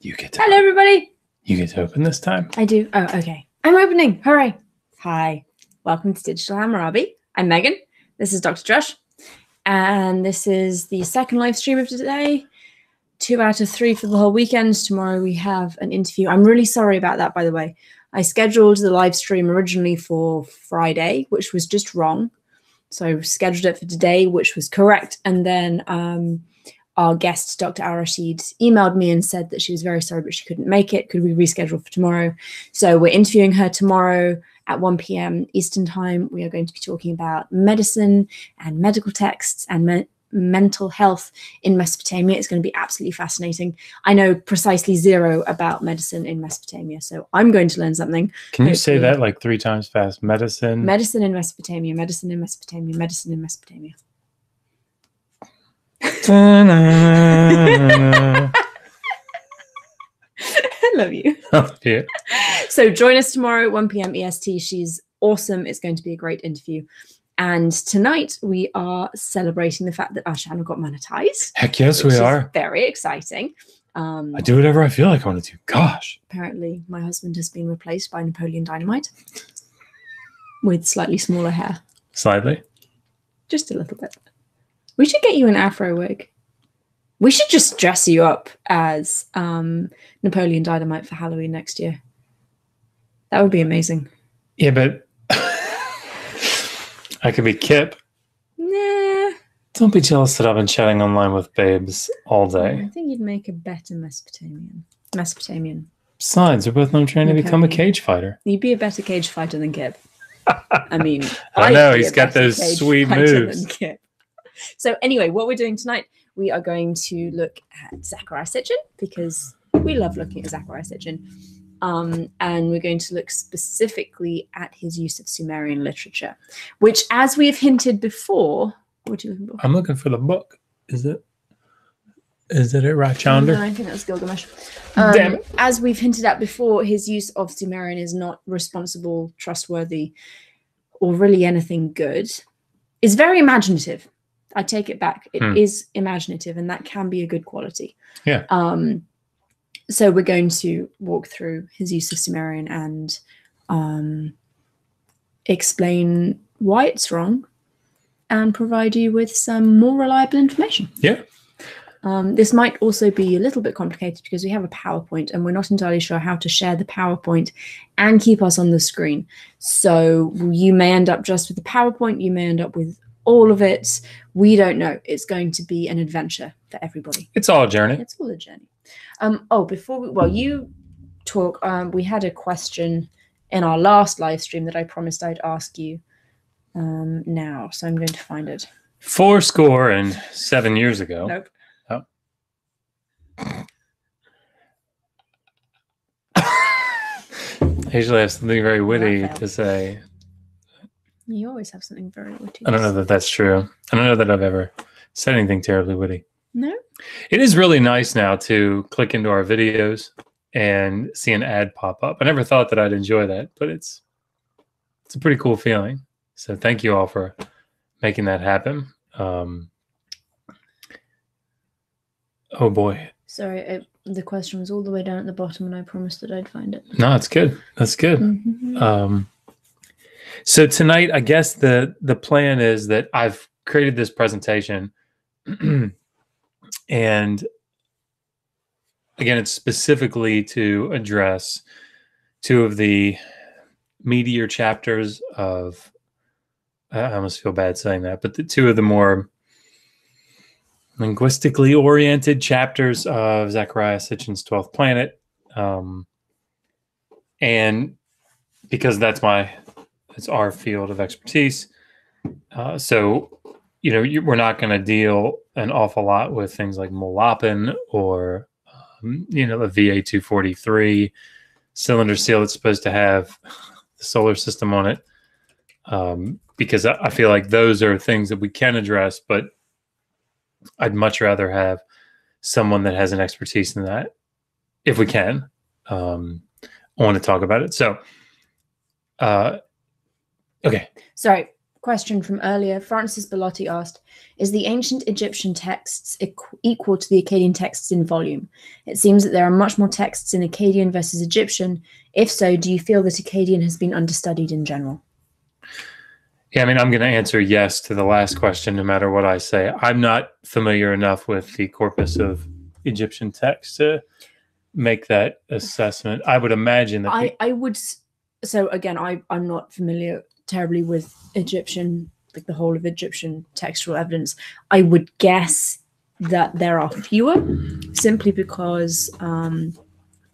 You get to Hello, everybody. You get to open this time. I do. Oh, okay. I'm opening. Hooray. Hi. Welcome to Digital Hammurabi. I'm Megan. This is Dr. Josh. And this is the second live stream of today. 2 out of 3 for the whole weekend. Tomorrow we have an interview. I'm really sorry about that, by the way. I scheduled the live stream originally for Friday, which was just wrong. So I scheduled it for today, which was correct. And then our guest, Dr. Al-Rashid, emailed me and said that she was very sorry, but she couldn't make it. Could we reschedule for tomorrow? So we're interviewing her tomorrow at 1 p.m. Eastern time. We are going to be talking about medicine and medical texts and mental health in Mesopotamia. It's going to be absolutely fascinating. I know precisely zero about medicine in Mesopotamia, so I'm going to learn something. Can you say that like 3 times fast? Medicine. Medicine in Mesopotamia, medicine in Mesopotamia, medicine in Mesopotamia. I love you. Yeah. So join us tomorrow at 1 p.m. EST. She's awesome. It's going to be a great interview. And tonight we are celebrating the fact that our channel got monetized. Heck yes, we are. Very exciting. I do whatever I feel like I want to do. Gosh. Apparently, my husband has been replaced by Napoleon Dynamite with slightly smaller hair. Slightly? Just a little bit. We should get you an afro wig. We should just dress you up as Napoleon Dynamite for Halloween next year. That would be amazing. Yeah, but I could be Kip. Nah. Don't be jealous that I've been chatting online with babes all day. I think you'd make a better Mesopotamian. Besides, we're both known trying to become a cage fighter. You'd be a better cage fighter than Kip. I mean, I know, he's got those sweet moves. So anyway, what we're doing tonight, we are going to look at Zechariah Sitchin because we love looking at Zechariah Sitchin. And we're going to look specifically at his use of Sumerian literature, which, as we have hinted before, what are you looking for? I'm looking for the book. Is it right yonder? No, I think that's Gilgamesh. Damn it. As we've hinted at before, his use of Sumerian is not responsible, trustworthy, or really anything good. It's very imaginative. I take it back. It is imaginative, and that can be a good quality. Yeah. So we're going to walk through his use of Sumerian and explain why it's wrong and provide you with some more reliable information. Yeah. This might also be a little bit complicated because we have a PowerPoint and we're not entirely sure how to share the PowerPoint and keep us on the screen. So you may end up just with the PowerPoint. You may end up with all of it. We don't know. It's going to be an adventure for everybody. It's all a journey. It's all a journey. Before you talk, we had a question in our last live stream that I promised I'd ask you now. So I'm going to find it. 77 years ago. Nope. Oh. I usually have something very witty to say. You always have something very witty. I don't know that that's true. I don't know that I've ever said anything terribly witty. No? It is really nice now to click into our videos and see an ad pop up. I never thought that I'd enjoy that, but it's a pretty cool feeling. So thank you all for making that happen. Oh boy. Sorry, the question was all the way down at the bottom and I promised that I'd find it. No, it's good. That's good. Mm-hmm. So tonight, I guess the plan is that I've created this presentation and again, it's specifically to address 2 of the meatier chapters of, I almost feel bad saying that, but the 2 of the more linguistically oriented chapters of Zechariah Sitchin's 12th Planet. And because it's our field of expertise. So, we're not going to deal an awful lot with things like Molopin or, the VA-243 cylinder seal that's supposed to have the solar system on it. Because I feel like those are things that we can address, but I'd much rather have someone that has an expertise in that, if we can. I want to talk about it. So, okay. Sorry. question from earlier. Francis Bellotti asked, is the ancient Egyptian texts equal to the Akkadian texts in volume? It seems that there are much more texts in Akkadian versus Egyptian. If so, do you feel that Akkadian has been understudied in general? Yeah, I mean, I'm going to answer yes to the last question, no matter what I say. I'm not familiar enough with the corpus of Egyptian texts to make that assessment. I would imagine that I would. So again, I'm not familiar terribly with Egyptian, like the whole of Egyptian textual evidence. I would guess that there are fewer, simply because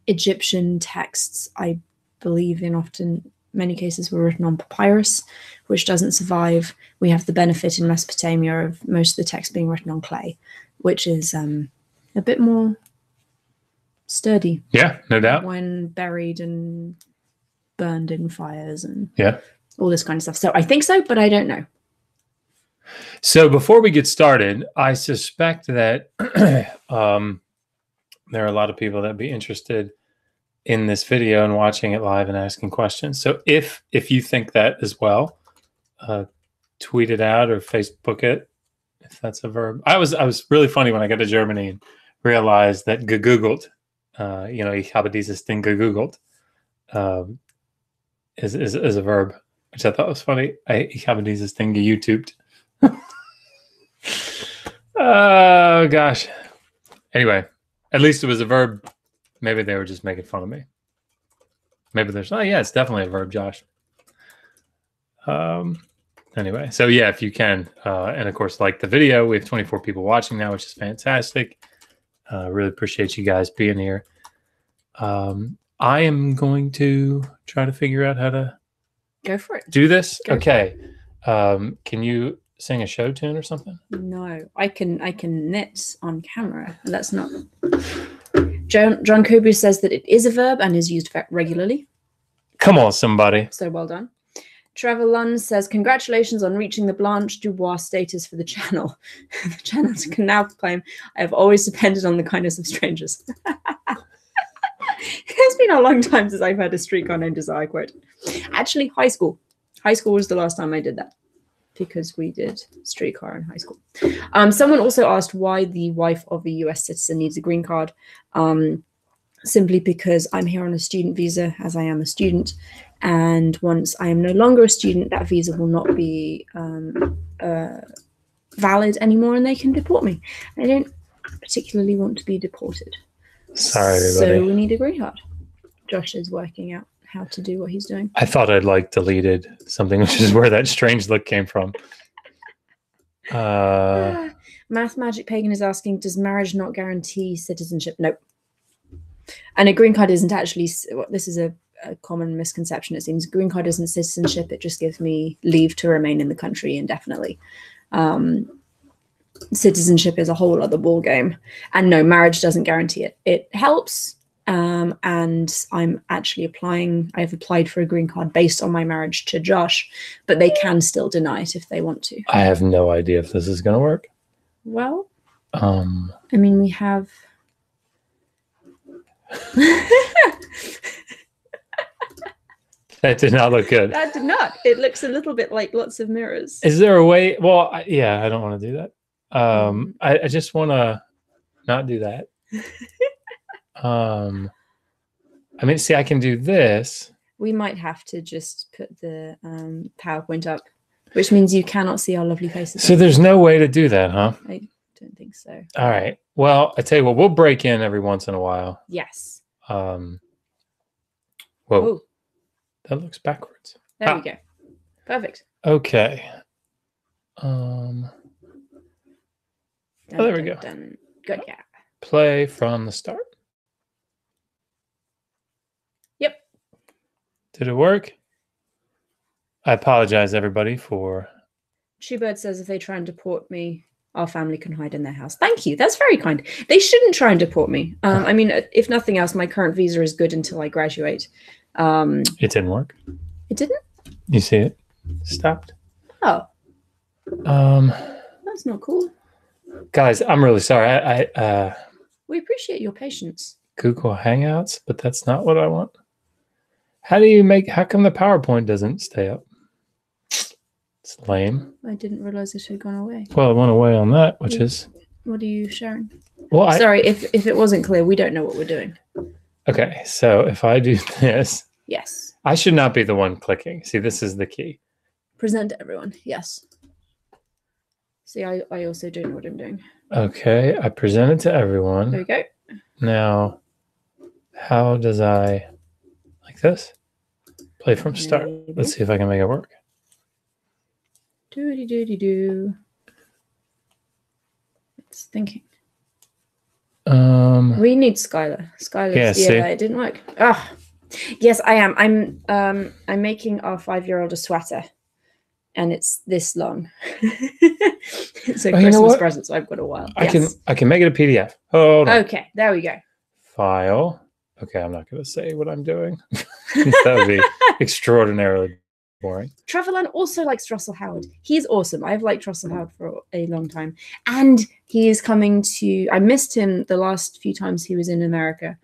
Egyptian texts, I believe, in often many cases were written on papyrus, which doesn't survive. We have the benefit in Mesopotamia of most of the text being written on clay, which is a bit more sturdy. Yeah, no doubt. When buried and burned in fires and all this kind of stuff. So I think so, but I don't know. So before we get started, I suspect that there are a lot of people that be interested in this video and watching it live and asking questions. So if you think that as well, tweet it out or Facebook it, if that's a verb. I was really funny when I got to Germany and realized that gegoogled, ich habe dieses Ding gegoogled, is a verb, which I thought was funny. Ich habe dieses Ding geYouTubed. Oh gosh. Anyway, at least it was a verb. Maybe they were just making fun of me. Maybe there's, oh yeah, it's definitely a verb, Josh. Anyway, so yeah, if you can, and of course, like the video, we have 24 people watching now, which is fantastic. Really appreciate you guys being here. I am going to try to figure out how to go for it. Do this. Okay. Can you sing a show tune or something? No, I can knit on camera. That's not. John Kubu says that it is a verb and is used regularly. Come on, somebody. So well done. Trevor Lund says, congratulations on reaching the Blanche Dubois status for the channel. The channel can now claim, I have always depended on the kindness of strangers. It's been a long time since I've had a streetcar named Desire quote. Actually, high school. High school was the last time I did that, because we did streetcar in high school. Someone also asked why the wife of a US citizen needs a green card. Simply because I'm here on a student visa, as I am a student. And once I am no longer a student, that visa will not be valid anymore and they can deport me. I don't particularly want to be deported. Sorry, everybody. So we need a green card. Josh is working out how to do what he's doing. I thought I'd deleted something, which is where that strange look came from. Math Magic Pagan is asking, does marriage not guarantee citizenship? Nope. And a green card isn't actually, this is a common misconception, it seems. Green card isn't citizenship. It just gives me leave to remain in the country indefinitely. Citizenship is a whole other ball game. And no, marriage doesn't guarantee it. It helps. And I'm actually I've applied for a green card based on my marriage to Josh, but they can still deny it if they want to. I have no idea if this is going to work. Well, I mean, we have... That did not look good. That did not. It looks a little bit like lots of mirrors. Is there a way? Well, I don't want to do that. I just want to not do that. I mean, see, I can do this. We might have to just put the PowerPoint up, which means you cannot see our lovely faces. So there's no way to do that, huh? I don't think so. All right. Well, I tell you what, we'll break in every once in a while. Yes. Whoa. Ooh. That looks backwards. There we go. Perfect. Okay. Oh, there we go. Good. Yeah. Play from the start. Yep. Did it work? I apologize, everybody, for... Shoebird says if they try and deport me, our family can hide in their house. Thank you. That's very kind. They shouldn't try and deport me. I mean, if nothing else, my current visa is good until I graduate. It didn't work. It didn't? You see it? Stopped. Oh. That's not cool. Guys, I'm really sorry. We appreciate your patience. Google Hangouts, but that's not what I want. How come the PowerPoint doesn't stay up? It's lame. I didn't realize it had gone away. Well, it went away on that, which is... What are you sharing? Well, sorry, if it wasn't clear, we don't know what we're doing. Okay, so if I do this... Yes. I should not be the one clicking. See, this is the key. Present to everyone. Yes. See, I also don't know what I'm doing. Okay, I present it to everyone. There we go. Now, how does I... Like this? Play from start. Maybe. Let's see if I can make it work. Doody-doody-doo. It's thinking. We need Skylar. Skylar's it didn't work. Ah, yes, I am. I'm making our 5-year-old a sweater, and it's this long. It's a Christmas present, so I've got a while. I can make it a PDF. Hold on. Okay, there we go. File. Okay, I'm not going to say what I'm doing. That would be extraordinarily boring. Trevelyan also likes Russell Howard. He's awesome. I've liked Russell Howard for a long time. And he is coming to... I missed him the last few times he was in America.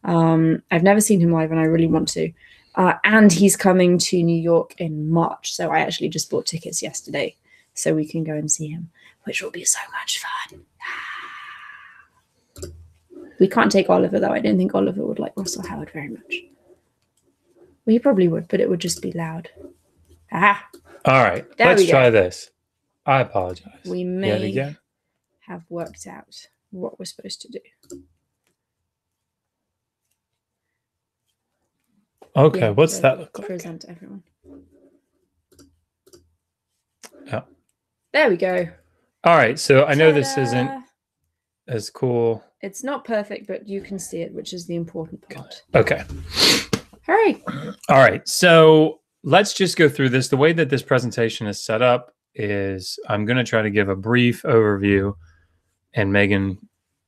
I've never seen him live, and I really want to. And he's coming to New York in March. So I actually just bought tickets yesterday so we can go and see him, which will be so much fun. We can't take Oliver, though. I don't think Oliver would like Russell Howard very much. Well, he probably would, but it would just be loud. Ah. All right. Let's try this. I apologize. We may have worked out what we're supposed to do. Okay. Yeah, what's that look like? Present to everyone. Yeah. There we go. All right. So I know this isn't as cool. It's not perfect, but you can see it, which is the important part. Okay. Hurry. All right. So let's just go through this. The way that this presentation is set up is I'm going to try to give a brief overview, and Megan,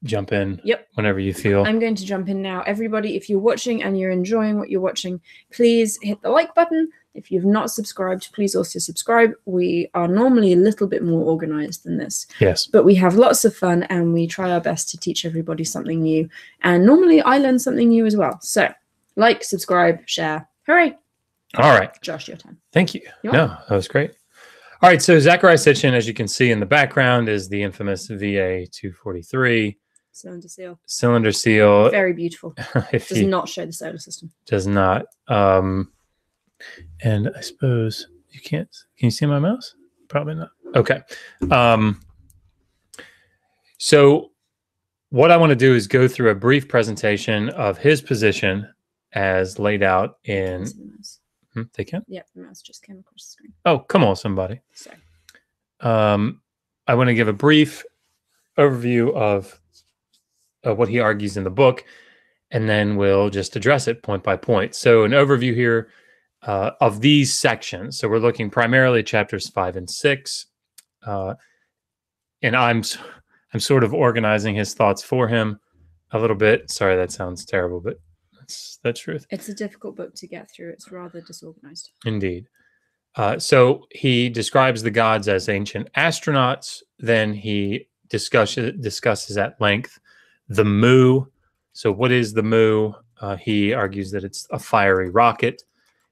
jump in whenever you feel. I'm going to jump in now. Everybody, if you're watching and you're enjoying what you're watching, please hit the like button. If you've not subscribed, please also subscribe. We are normally a little bit more organized than this. Yes. But we have lots of fun, and we try our best to teach everybody something new. And normally I learn something new as well. So like, subscribe, share. Hooray. All right. Josh, your time. Thank you. No, that was great. All right. So Zechariah Sitchin, as you can see in the background, is the infamous VA 243. Cylinder seal. Cylinder seal. Very beautiful. Does not show the solar system. Does not. And I suppose you can't. Can you see my mouse? Probably not. Okay. So what I want to do is go through a brief presentation of his position as laid out in... They can? Yep, the mouse just came across the screen. Oh, come on, somebody. Sorry. I want to give a brief overview of what he argues in the book, and then we'll just address it point by point. So an overview here of these sections. So we're looking primarily at chapters 5 and 6. And I'm sort of organizing his thoughts for him a little bit. Sorry, that sounds terrible, but that's the truth. It's a difficult book to get through. It's rather disorganized. Indeed. So he describes the gods as ancient astronauts. Then he discusses at length the Mu. So what is the Mu? He argues that it's a fiery rocket.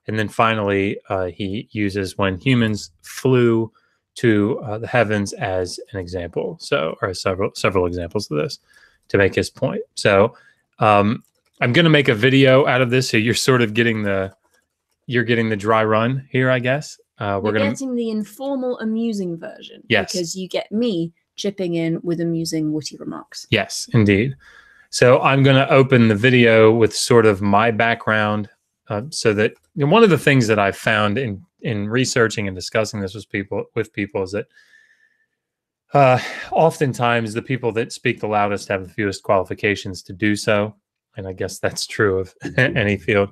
And then finally, he uses when humans flew to the heavens as an example. So, or several examples of this to make his point. So I'm going to make a video out of this. So you're sort of getting the dry run here, I guess. We're getting the informal, amusing version. Yes. Because you get me chipping in with amusing, witty remarks. Yes, indeed. So I'm going to open the video with sort of my background so that one of the things that I've found in researching and discussing this with people is that oftentimes the people that speak the loudest have the fewest qualifications to do so. And I guess that's true of any field.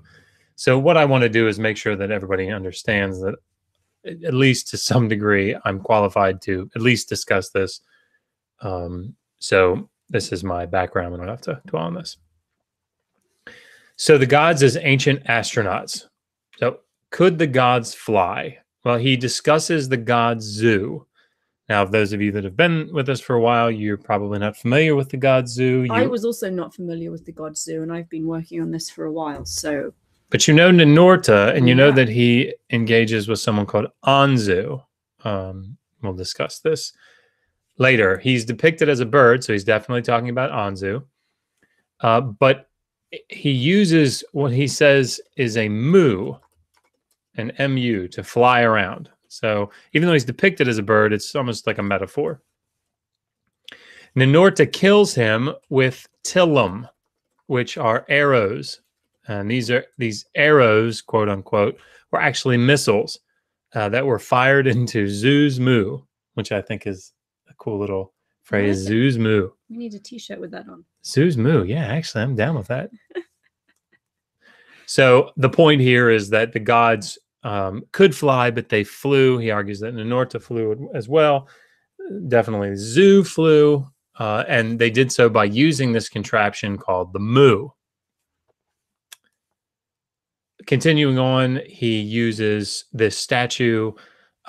So what I want to do is make sure that everybody understands that at least to some degree, I'm qualified to at least discuss this. So this is my background. We don't have to dwell on this. So the gods as ancient astronauts. So could the gods fly? Well, he discusses the god Zu. Now, those of you that have been with us for a while, you're probably not familiar with the god Zu. I was also not familiar with the god Zu, and I've been working on this for a while. So, but you know Ninurta, and you know that he engages with someone called Anzu. We'll discuss this later. He's depicted as a bird, so he's definitely talking about Anzu. But he uses what he says is a mu, an mu, to fly around. So even though he's depicted as a bird, it's almost like a metaphor. Ninurta kills him with tillum, which are arrows. And these arrows, quote unquote, were actually missiles that were fired into Zeus Mu, which I think is a cool little phrase. Zeus Mu. We need a t-shirt with that on. Zeus Mu. Yeah, actually, I'm down with that. So the point here is that the gods could fly, but they flew. He argues that Ninurta flew as well. Definitely Zu flew. And they did so by using this contraption called the Mu. Continuing on, he uses this statue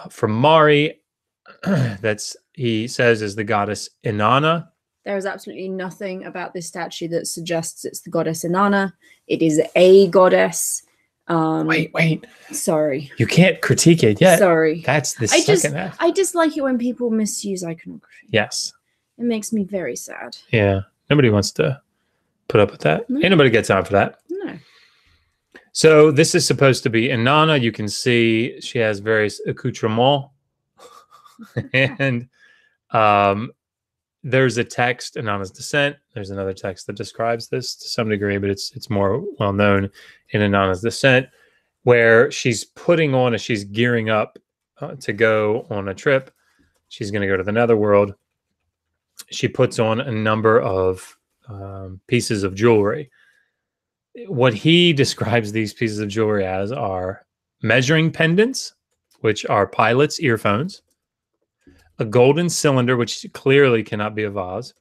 from Mari he says is the goddess Inanna. There is absolutely nothing about this statue that suggests it's the goddess Inanna. It is a goddess. Wait. Sorry. You can't critique it yet. Sorry. That's the second half. I dislike it when people misuse iconography. Yes. It makes me very sad. Yeah. Nobody wants to put up with that. No. Ain't nobody got time for that. No. So this is supposed to be Inanna. You can see she has various accoutrements. And there's a text, Inanna's Descent. There's another text that describes this to some degree, but it's more well known in Inanna's Descent, where she's putting on as she's gearing up to go on a trip. She's going to go to the netherworld. She puts on a number of pieces of jewelry. What he describes these pieces of jewelry as are measuring pendants, which are pilots' earphones, a golden cylinder, which clearly cannot be a vase,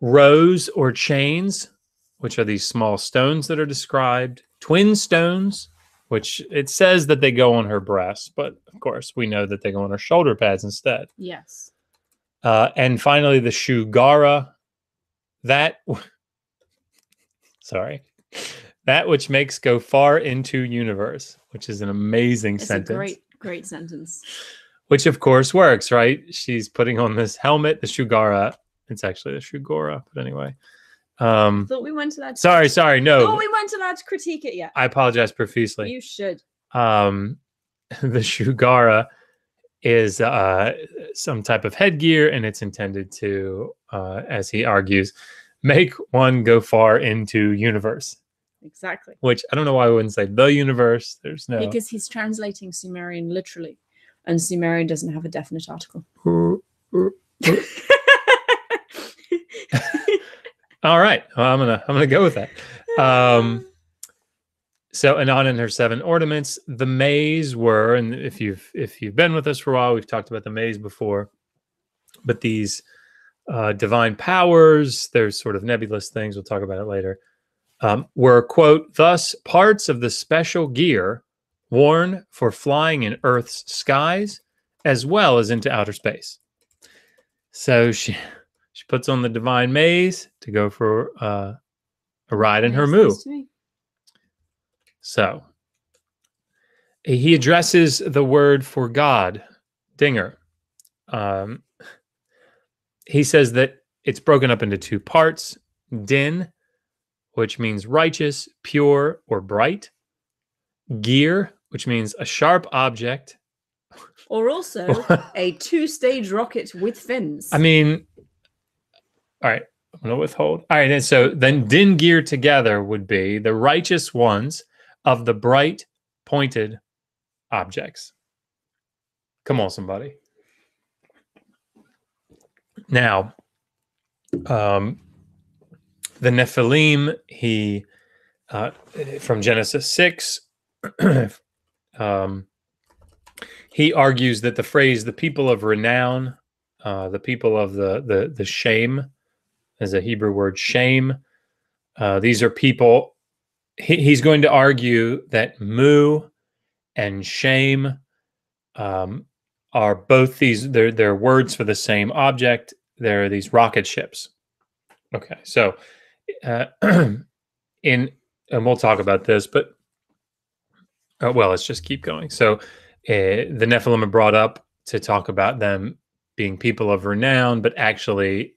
rows or chains, which are these small stones that are described, twin stones, which it says that they go on her breast, but of course we know that they go on her shoulder pads instead. Yes. And finally, the Shugara, that which makes go far into universe, which is an amazing sentence. It's a great sentence. Which of course works, right? She's putting on this helmet, the Shugara. It's actually the Shugora, but anyway. Thought we weren't allowed to Sorry, no. Thought we weren't allowed to critique it yet. I apologize profusely. You should. The Shugara is some type of headgear, and it's intended to, as he argues, make one go far into universe. Exactly. Which I don't know why I wouldn't say the universe. There's no. Because he's translating Sumerian literally, and Sumerian doesn't have a definite article. All right, well, I'm gonna go with that. So Inanna and her 7 ornaments. The maze were, and if you've been with us for a while, we've talked about the maze before. But these divine powers, there's sort of nebulous things. We'll talk about it later. Were, quote, thus parts of the special gear worn for flying in Earth's skies as well as into outer space. So she puts on the divine maze to go for a ride in her Mu. So he addresses the word for God, Dinger. He says that it's broken up into 2 parts. Din, which means righteous, pure, or bright. Gear, which means a sharp object. Or also a 2-stage rocket with fins. I mean, all right, I'm going to withhold. All right, and so then Din gear together would be the righteous ones of the bright, pointed objects. Come on, somebody. Now, the Nephilim, from Genesis 6, he argues that the phrase "the people of renown," the people of the shame, as a Hebrew word, shame. These are people. He's going to argue that Mu and shame are both these. They're words for the same object. They're these rocket ships. Okay, so and we'll talk about this, but well, let's just keep going. So the Nephilim are brought up to talk about them being people of renown, but actually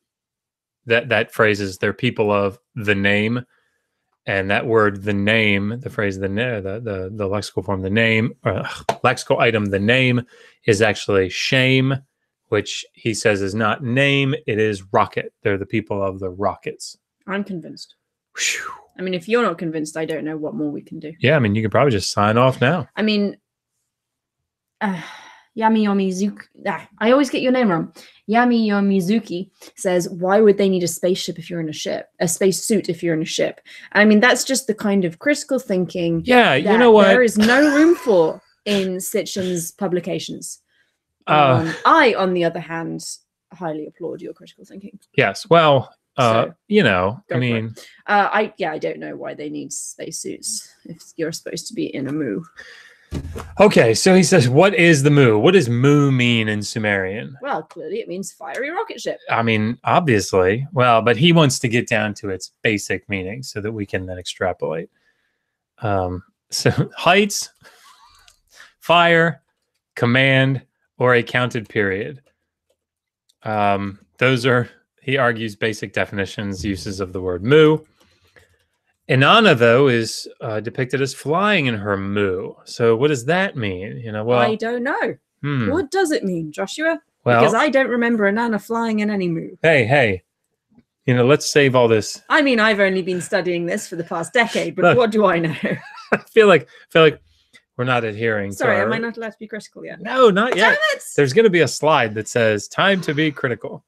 that phrase is they're people of the name. And that word, the name, the phrase, the lexical form, the name, lexical item, the name is actually shame, which he says is not name, it is rocket. They're the people of the rockets. I'm convinced. Whew. I mean, if you're not convinced, I don't know what more we can do. Yeah, I mean, you could probably just sign off now. I mean, Yami Yomizuki, I always get your name wrong. Yami Yomizuki says, why would they need a spaceship if you're in a ship? A spacesuit if you're in a ship? I mean, that's just the kind of critical thinking you know what? there is no room for in Sitchin's publications. I, on the other hand, highly applaud your critical thinking. Yes, well, you know, I mean... I don't know why they need spacesuits if you're supposed to be in a moo. Okay, so he says, what is the moo? What does moo mean in Sumerian? Well, clearly it means fiery rocket ship. I mean, obviously. Well, but he wants to get down to its basic meaning so that we can then extrapolate. So heights, fire, command, or a counted period. Those are, he argues, basic definitions, uses of the word moo. Inanna, though, is depicted as flying in her moo. So what does that mean? You know, well, I don't know. What does it mean, Joshua? Well, because I don't remember Inanna flying in any moo. Hey, you know, let's save all this. I mean, I've only been studying this for the past decade, but what do I know? I feel like we're not adhering. Sorry, to am I not allowed to be critical yet? No, not yet. Damn it! There's going to be a slide that says "Time to be critical,"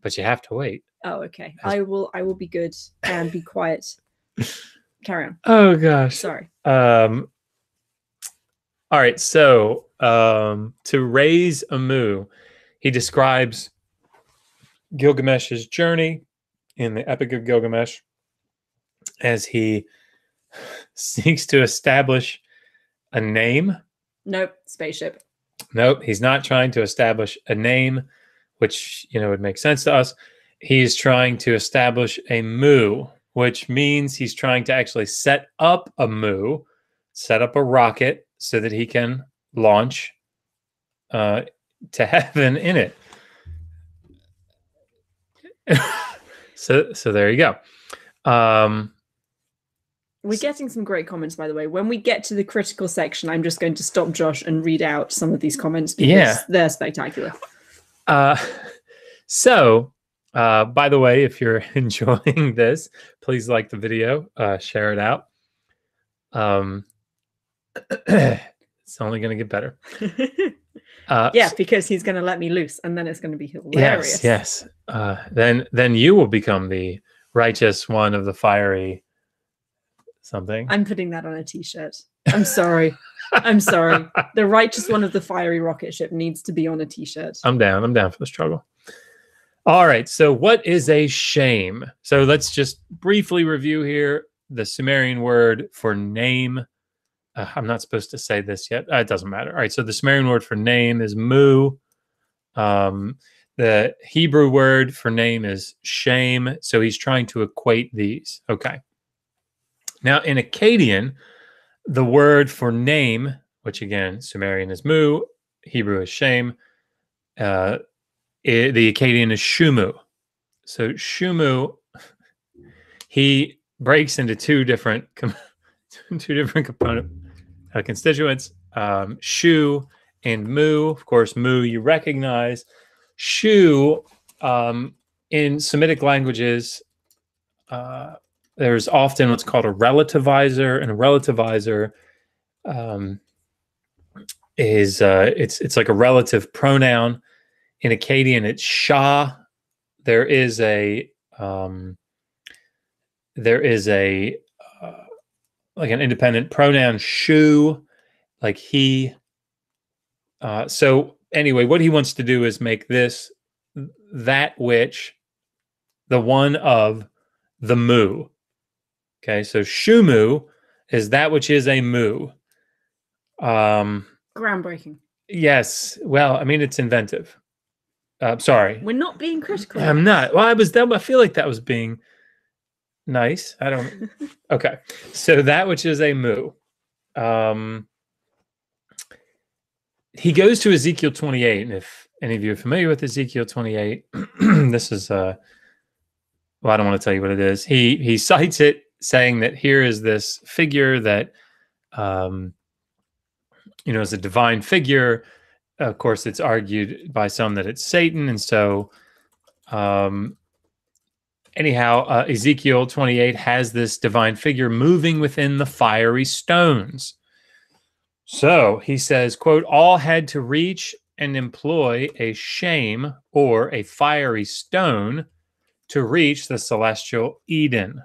but you have to wait. Oh, okay. I will be good and be quiet. Carry on. Oh gosh. Sorry. All right. So to raise a moo, he describes Gilgamesh's journey in the Epic of Gilgamesh as he seeks to establish a name. Nope. Spaceship. Nope. He's not trying to establish a name, which, you know, would make sense to us. He's trying to establish a moo, which means he's trying to actually set up a moo, set up a rocket so that he can launch to heaven in it. So there you go. We're getting some great comments, by the way. When we get to the critical section, I'm just going to stop Josh and read out some of these comments because they're spectacular. By the way, if you're enjoying this, please like the video, share it out. It's only going to get better. Because he's going to let me loose, and then it's going to be hilarious. Yes. Then you will become the righteous one of the fiery something. I'm putting that on a t-shirt. I'm sorry. I'm sorry. The righteous one of the fiery rocket ship needs to be on a t-shirt. I'm down for the struggle. All right. So what is a shame? So let's just briefly review here the Sumerian word for name. I'm not supposed to say this yet. It doesn't matter. All right. So the Sumerian word for name is moo. The Hebrew word for name is shame. So he's trying to equate these. Okay. Now in Akkadian, the word for name, which again, Sumerian is moo, Hebrew is shame. The Akkadian is shumu. So shumu, he breaks into two different component constituents, shu and mu. Of course, mu you recognize. Shu, in Semitic languages, there's often what's called a relativizer, and a relativizer is it's like a relative pronoun. In Akkadian, it's Shah. There is a like an independent pronoun Shu, like he. So anyway, what he wants to do is make this that which, the one of the moo. Okay, so Shumu is that which is a moo. Groundbreaking. Yes. Well, I mean, it's inventive. Sorry. We're not being critical. I'm not. Well, I feel like that was being nice. I don't. Okay. So that which is a moo. he goes to Ezekiel 28, and if any of you are familiar with Ezekiel 28, this is well, I don't want to tell you what it is. He cites it, saying that here is this figure that is a divine figure. Of course, it's argued by some that it's Satan, and so anyhow, Ezekiel 28 has this divine figure moving within the fiery stones. So he says, quote, all had to reach and employ a shame or a fiery stone to reach the celestial Eden.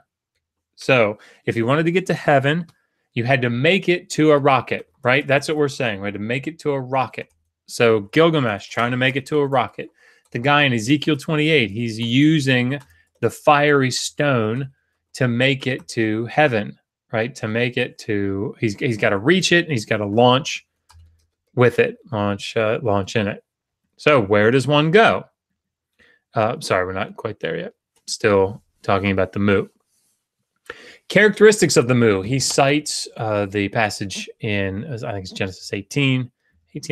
So if you wanted to get to heaven, you had to make it to a rocket, right? That's what we're saying. We had to make it to a rocket. So Gilgamesh trying to make it to a rocket. The guy in Ezekiel 28, he's using the fiery stone to make it to heaven, right? To make it to, he's got to reach it, and he's got to launch with it, launch in it. So where does one go? Sorry, we're not quite there yet. Still talking about the Mu. Characteristics of the Mu. He cites the passage in, I think it's Genesis 18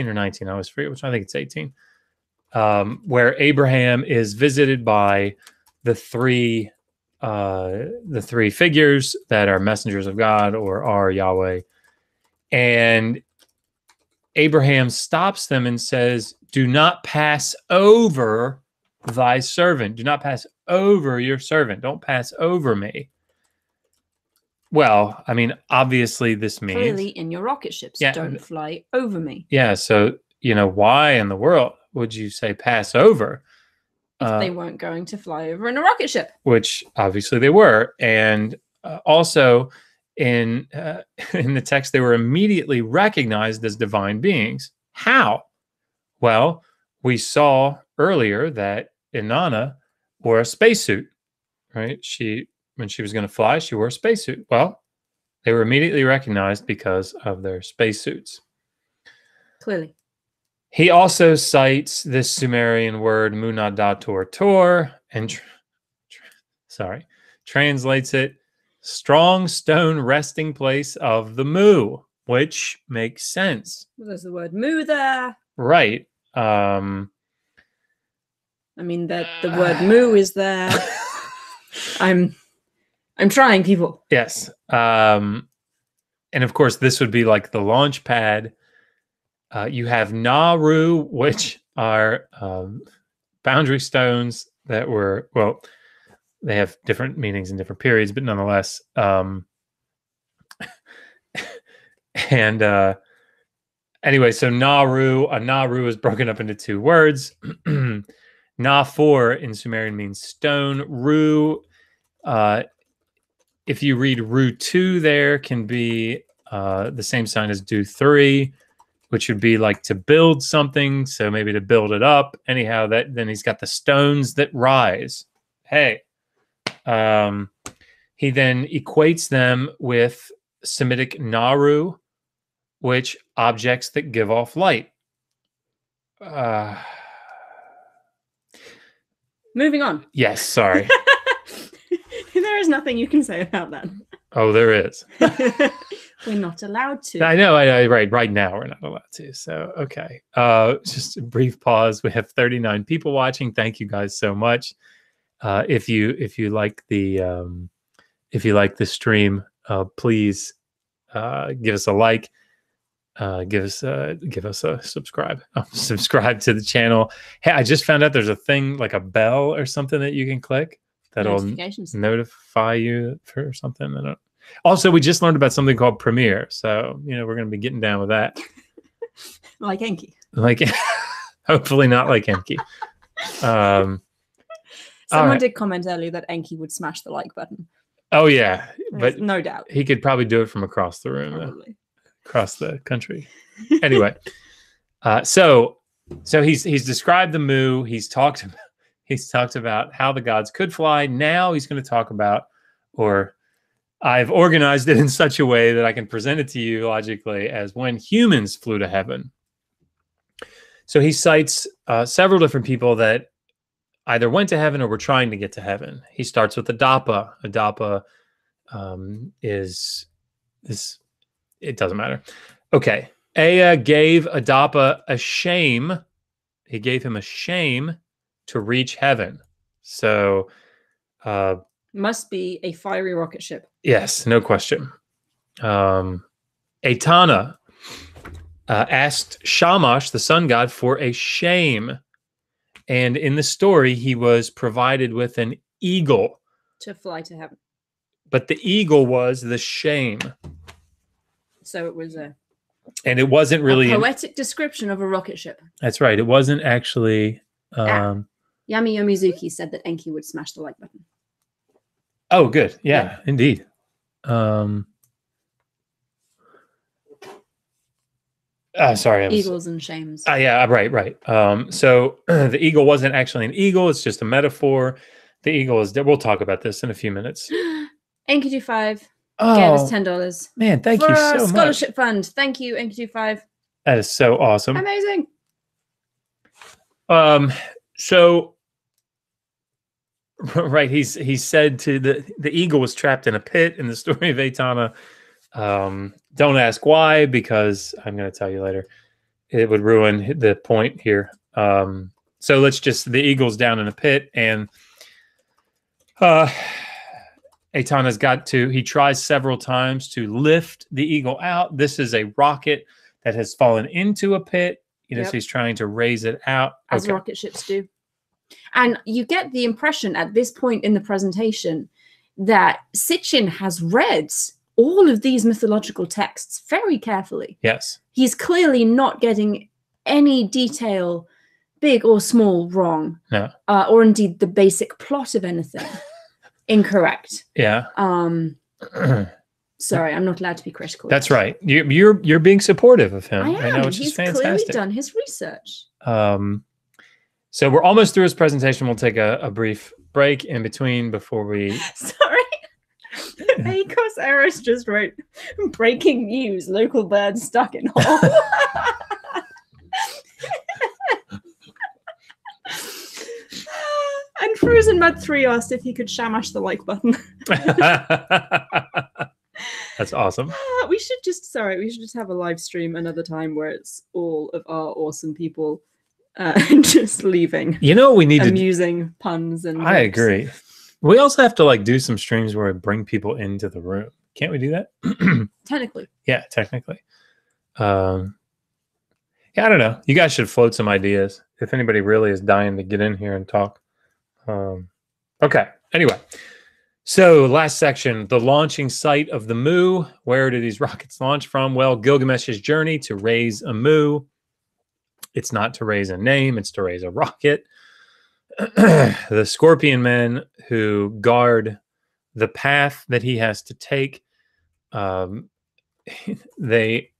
or 19. I always forget which one. I think it's 18. Where Abraham is visited by the three figures that are messengers of God or are Yahweh. And Abraham stops them and says, do not pass over thy servant. Do not pass over your servant. Don't pass over me. Well, I mean, obviously this means... Clearly in your rocket ships, don't fly over me. Yeah, so, why in the world would you say pass over? If they weren't going to fly over in a rocket ship. Which obviously they were. And also in the text, they were immediately recognized as divine beings. How? Well, we saw earlier that Inanna wore a spacesuit, right? When she was going to fly, she wore a spacesuit. Well, they were immediately recognized because of their spacesuits. Clearly. He also cites this Sumerian word Munadator Tor and translates it strong stone resting place of the Mu, which makes sense. Well, there's the word Mu there. Right. I mean that the word Mu is there. I'm trying, people. Yes. And of course, this would be like the launch pad. You have Naru, which are boundary stones that were, well, they have different meanings in different periods, but nonetheless. Anyway, so a Naru is broken up into two words. Na-for in Sumerian means stone. Ru, if you read Ru-2 there, can be the same sign as Du-3, which would be like to build something, so maybe to build it up. Anyhow, then he's got the stones that rise. Hey. He then equates them with Semitic Naru, which objects that give off light. Moving on. Yes, sorry. There is nothing you can say about that. Oh, there is. We're not allowed to. I know. Right now we're not allowed to. So, okay. Just a brief pause. We have 39 people watching. Thank you guys so much. If you like the stream, please give us a like. Give us a subscribe. Subscribe to the channel. Hey, I just found out there's a thing like a bell or something that you can click that'll notify you for something. I don't. Also, we just learned about something called Premiere, so we're going to be getting down with that. Like Enki. Like, hopefully not like Enki. Someone did comment earlier that Enki would smash the like button. Oh yeah, but no doubt he could probably do it from across the room, across the country. Anyway, so he's described the Mu. He's talked about how the gods could fly. Now he's going to talk about, or I've organized it in such a way that I can present it to you logically as when humans flew to heaven. So he cites several different people that either went to heaven or were trying to get to heaven. He starts with Adapa. Adapa is this. It doesn't matter. Okay. Ea gave Adapa a shame. He gave him a shame to reach heaven. So, Must be a fiery rocket ship. yes, no question. Etana asked Shamash, the sun god, for a shame. And in the story, he was provided with an eagle. To fly to heaven. But the eagle was the shame. So it was a wasn't really a poetic description of a rocket ship. That's right. It wasn't actually. Yami Yomizuki said that Enki would smash the like button. Oh, good. Yeah. Indeed. Sorry. Eagles and shames. Yeah, right. So the eagle wasn't actually an eagle. It's just a metaphor. The eagle is. We'll talk about this in a few minutes. Enki25 gave us $10. Man, thank you so much. Scholarship fund. Thank you, Enki25. That is so awesome. Amazing. So right, he said to the eagle was trapped in a pit in the story of Etana. Don't ask why, because I'm going to tell you later. It would ruin the point here. So the eagle's down in a pit, and Etana's he tries several times to lift the eagle out. This is a rocket that has fallen into a pit. So he's trying to raise it out. As rocket ships do. And you get the impression at this point in the presentation that Sitchin has read all of these mythological texts very carefully. Yes. He's clearly not getting any detail, big or small, wrong. No. Or indeed the basic plot of anything incorrect. Yeah. Sorry, I'm not allowed to be critical. That's right. You're being supportive of him. I am. know, which is fantastic. He's clearly done his research. So we're almost through his presentation. We'll take a brief break in between before we... Sorry. Akos Eris just wrote, breaking news, local bird stuck in hole. And Frozen Mud 3 asked if he could shamash the like button. That's awesome. We should just have a live stream another time where it's all of our awesome people just leaving. We need amusing puns and I agree. We also have to do some streams where we bring people into the room. Can't we do that? Technically. Yeah, technically. I don't know. You guys should float some ideas if anybody really is dying to get in here and talk. Okay. Anyway. So last section, the launching site of the Mu. Where do these rockets launch from? Well, Gilgamesh's journey to raise a Mu. It's not to raise a name, it's to raise a rocket. The Scorpion Men who guard the path that he has to take, they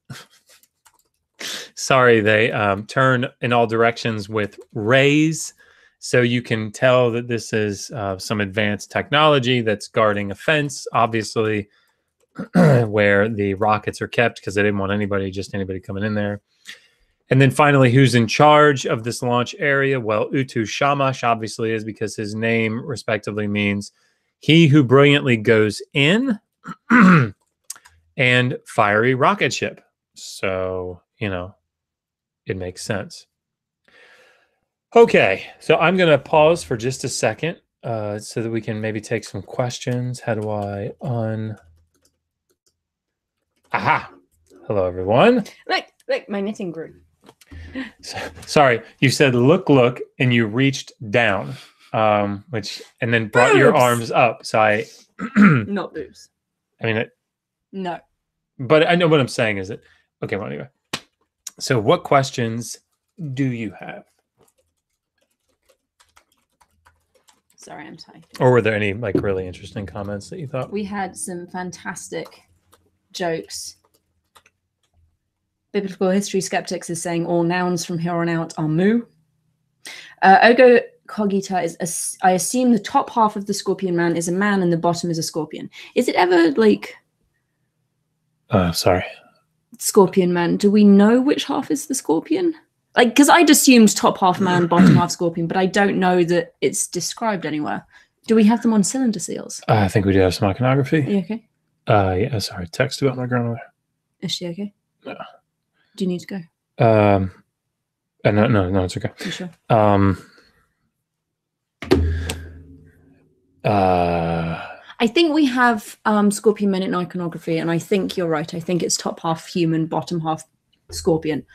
turn in all directions with rays. So you can tell that this is some advanced technology that's guarding a fence, obviously, where the rockets are kept because they didn't want anybody coming in there. And then finally, who's in charge of this launch area? Well, Utu Shamash obviously is, because his name respectively means he who brilliantly goes in and fiery rocket ship. So, it makes sense. Okay, so I'm going to pause for just a second so that we can maybe take some questions. How do I Aha! Hello, everyone. Look, my knitting grew. Sorry, you said look, and you reached down, and then brought your arms up. So I... Not boobs. I mean... No. But I know what I'm saying is that... Okay, well, anyway. So what questions do you have? Sorry, I'm typing. Or were there any really interesting comments that you thought? We had some fantastic jokes. Biblical History Skeptics is saying all nouns from here on out are mu. Ogo Cogita is, I assume the top half of the Scorpion Man is a man and the bottom is a scorpion. Is it ever sorry. Scorpion Man? Do we know which half is the scorpion? Because I'd assumed top half man, bottom half scorpion, but I don't know that it's described anywhere. Do we have them on cylinder seals? I think we do have some iconography. Are you okay? Yeah, sorry. Text about my grandmother. Is she okay? No. Do you need to go? No, it's okay. You sure? I think we have Scorpion Men in iconography, and I think you're right. I think it's top half human, bottom half scorpion,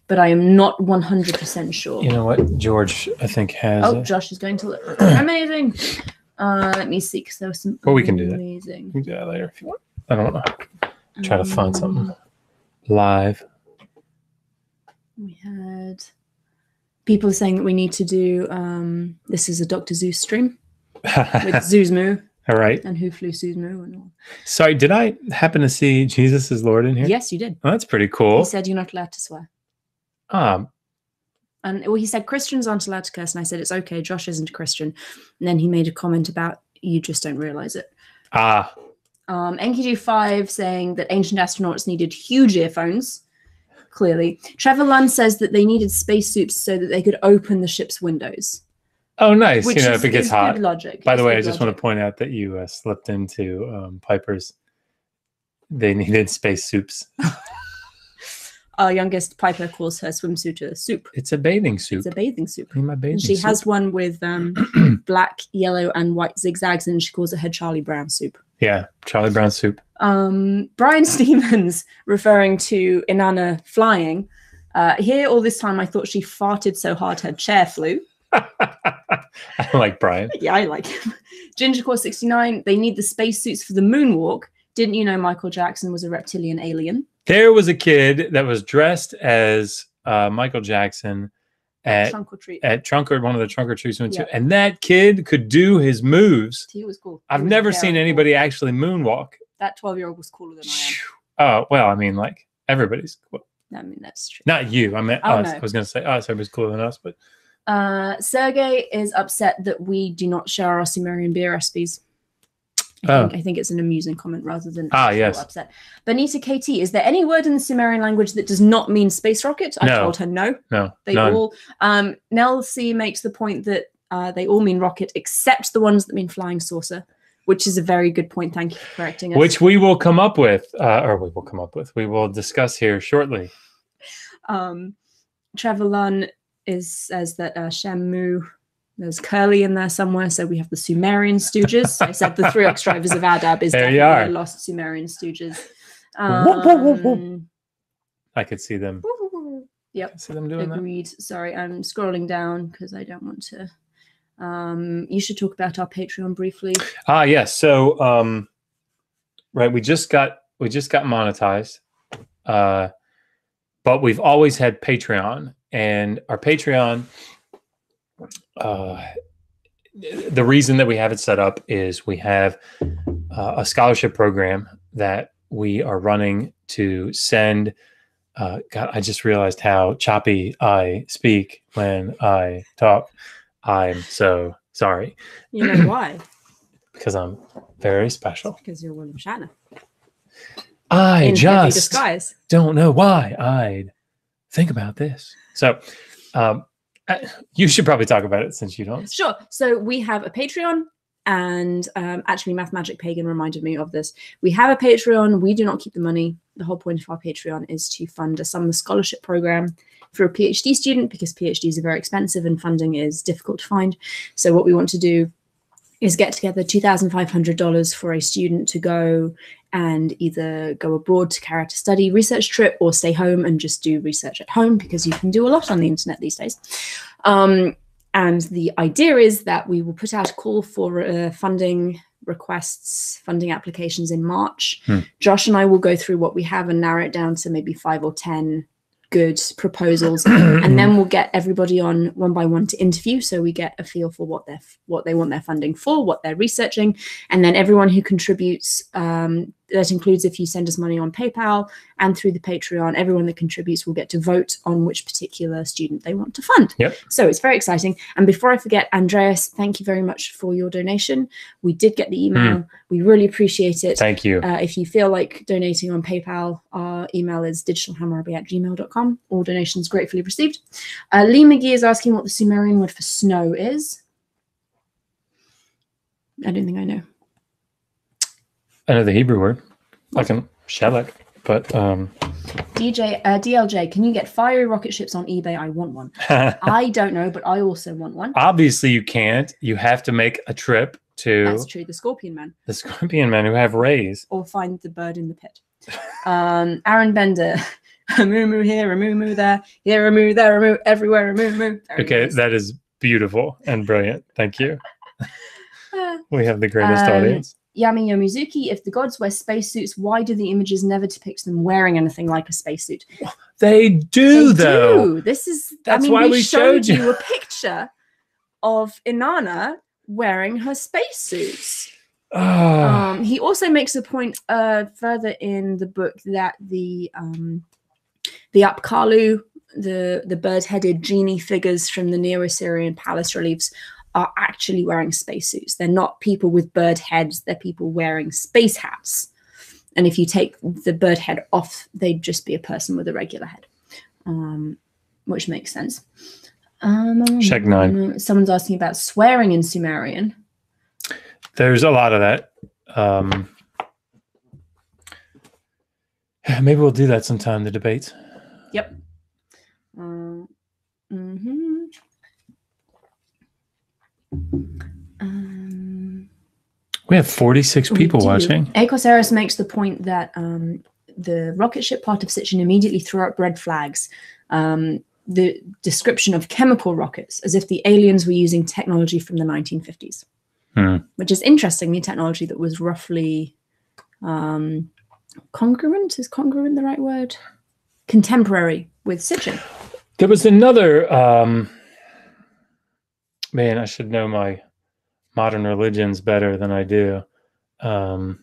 but I am not 100% sure. You know what? George, I think, has... Oh, Josh is going to look. Amazing. Let me see, because there was some we can do that. amazing. We can do that later if you want. I don't know. Try to find something live. We had people saying that we need to do, this is a Dr. Zeus stream with Zeus Moo. All right. And Who Flew Zeus Moo and all. Sorry, did I happen to see Jesus is Lord in here? Yes, you did. Oh, that's pretty cool. He said you're not allowed to swear. And well, he said Christians aren't allowed to curse, and I said it's okay. Josh isn't a Christian, and then he made a comment about you just don't realize it. NQG5 saying that ancient astronauts needed huge earphones. Clearly, Trevor Lund says that they needed spacesuits so that they could open the ship's windows. Oh, nice. Which if it gets hot. Good logic. By the way, I just want to point out that you slipped into Piper's. They needed spacesuits. Our youngest Piper calls her swimsuit a soup. It's a bathing suit. It's a bathing suit. My bathing and she suit. has one with black, yellow, and white zigzags, and she calls it her Charlie Brown soup. Yeah, Charlie Brown soup. Brian Stevens referring to Inanna flying. Here, all this time, I thought she farted so hard her chair flew. I like Brian. Yeah, I like him. Gingercore69, they need the spacesuits for the moonwalk. Didn't you know Michael Jackson was a reptilian alien? There was a kid that was dressed as Michael Jackson at Trunk or Treat. At Trunk or one of the Trunk or Treats we went to, and that kid could do his moves. He was cool. I've never seen anybody actually moonwalk. That 12-year-old was cooler than I am. Oh, well, I mean, like, everybody's cool. I mean, that's true. Not you. I meant us. No. I was going to say us. Everybody's cooler than us, but... Sergey is upset that we do not share our Sumerian beer recipes. I think it's an amusing comment rather than yes. upset. Bonita KT, is there any word in the Sumerian language that does not mean space rocket? I told her no. No. They all. Nell C makes the point that they all mean rocket except the ones that mean flying saucer, which is a very good point. Thank you for correcting us. Which we will come up with, we will discuss here shortly. Trevor Lunn says that Shamu, there's Curly in there somewhere, so we have the Sumerian Stooges. I said the Three Ox Drivers of Adab is definitely a lost Sumerian Stooges. I could see them. Yep. See them doing Agreed. That. Sorry, I'm scrolling down because I don't want to. You should talk about our Patreon briefly. Yes. So, right, we just got monetized, but we've always had Patreon, and our Patreon. The reason that we have it set up is we have a scholarship program that we are running to send. God, I just realized how choppy I speak when I talk. I'm so sorry. You know why? Because I'm very special. Because you're William Shatner. I just don't know why I'd think about this. So, you should probably talk about it since you don't. Sure. So we have a Patreon, and actually Math Magic Pagan reminded me of this. We have a Patreon. We do not keep the money. The whole point of our Patreon is to fund a summer scholarship program for a PhD student, because PhDs are very expensive and funding is difficult to find. So what we want to do is get together $2,500 for a student to go and either go abroad to carry out a study research trip or stay home and just do research at home, because you can do a lot on the internet these days. And the idea is that we will put out a call for funding requests, funding applications in March. Josh and I will go through what we have and narrow it down to maybe 5 or 10 good proposals, and then we'll get everybody on one by one to interview, so we get a feel for what they want their funding for, what they're researching, and then everyone who contributes, that includes if you send us money on PayPal and through the Patreon, everyone that contributes will get to vote on which particular student they want to fund. Yep. So it's very exciting. And before I forget, Andreas, thank you very much for your donation. We did get the email. We really appreciate it. Thank you. If you feel like donating on PayPal, our email is digitalhammurabi@gmail.com. All donations gratefully received. Lee McGee is asking what the Sumerian word for snow is. I don't think I know. I know the Hebrew word. I can shelek, but DLJ, can you get fiery rocket ships on eBay? I want one. I don't know, but I also want one. Obviously you can't. You have to make a trip to... That's true. The Scorpion Man. The Scorpion Men who have rays. Or find the bird in the pit. Aaron Bender. A moo here, a moo there. Here, a moo there, a moo everywhere, a moo. Okay, nice. That is beautiful and brilliant. Thank you. We have the greatest audience. Yami Yomizuki, if the gods wear spacesuits, why do the images never depict them wearing anything like a spacesuit? They do, though. This is... That's why we showed you a picture of Inanna wearing her spacesuits. Oh. He also makes a point further in the book that the Apkallu, the bird-headed genie figures from the Neo-Assyrian palace reliefs, are actually wearing spacesuits. They're not people with bird heads, they're people wearing space hats. And if you take the bird head off, they'd just be a person with a regular head, which makes sense. Check 9. Someone's asking about swearing in Sumerian. There's a lot of that. Maybe we'll do that sometime, the debate. Yep. We have 46 people watching. Acosaurus makes the point that the rocket ship part of Sitchin immediately threw up red flags. The description of chemical rockets, as if the aliens were using technology from the 1950s, which is interesting. The technology that was roughly congruent. Is congruent the right word? Contemporary with Sitchin. There was another... man, I should know my modern religions better than I do. Oh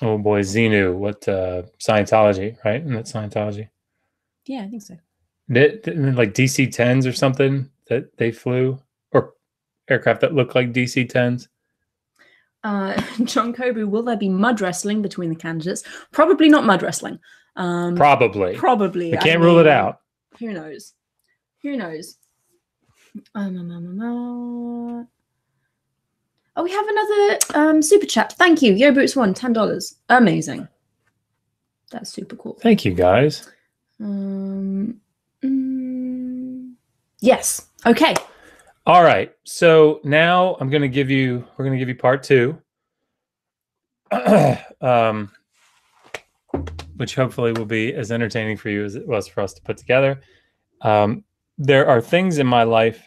boy, Xenu, what Scientology, right? Isn't that Scientology? Yeah, I think so. Like DC-10s or something that they flew, or aircraft that look like DC-10s. John Kobu, will there be mud wrestling between the candidates? Probably not mud wrestling. Probably. We can't rule it out. Who knows? Oh, we have another super chat. Thank you. YoBoots1, $10. Amazing. That's super cool. Thank you, guys. Yes. Okay. All right. So now we're going to give you part 2. Which hopefully will be as entertaining for you as it was for us to put together. There are things in my life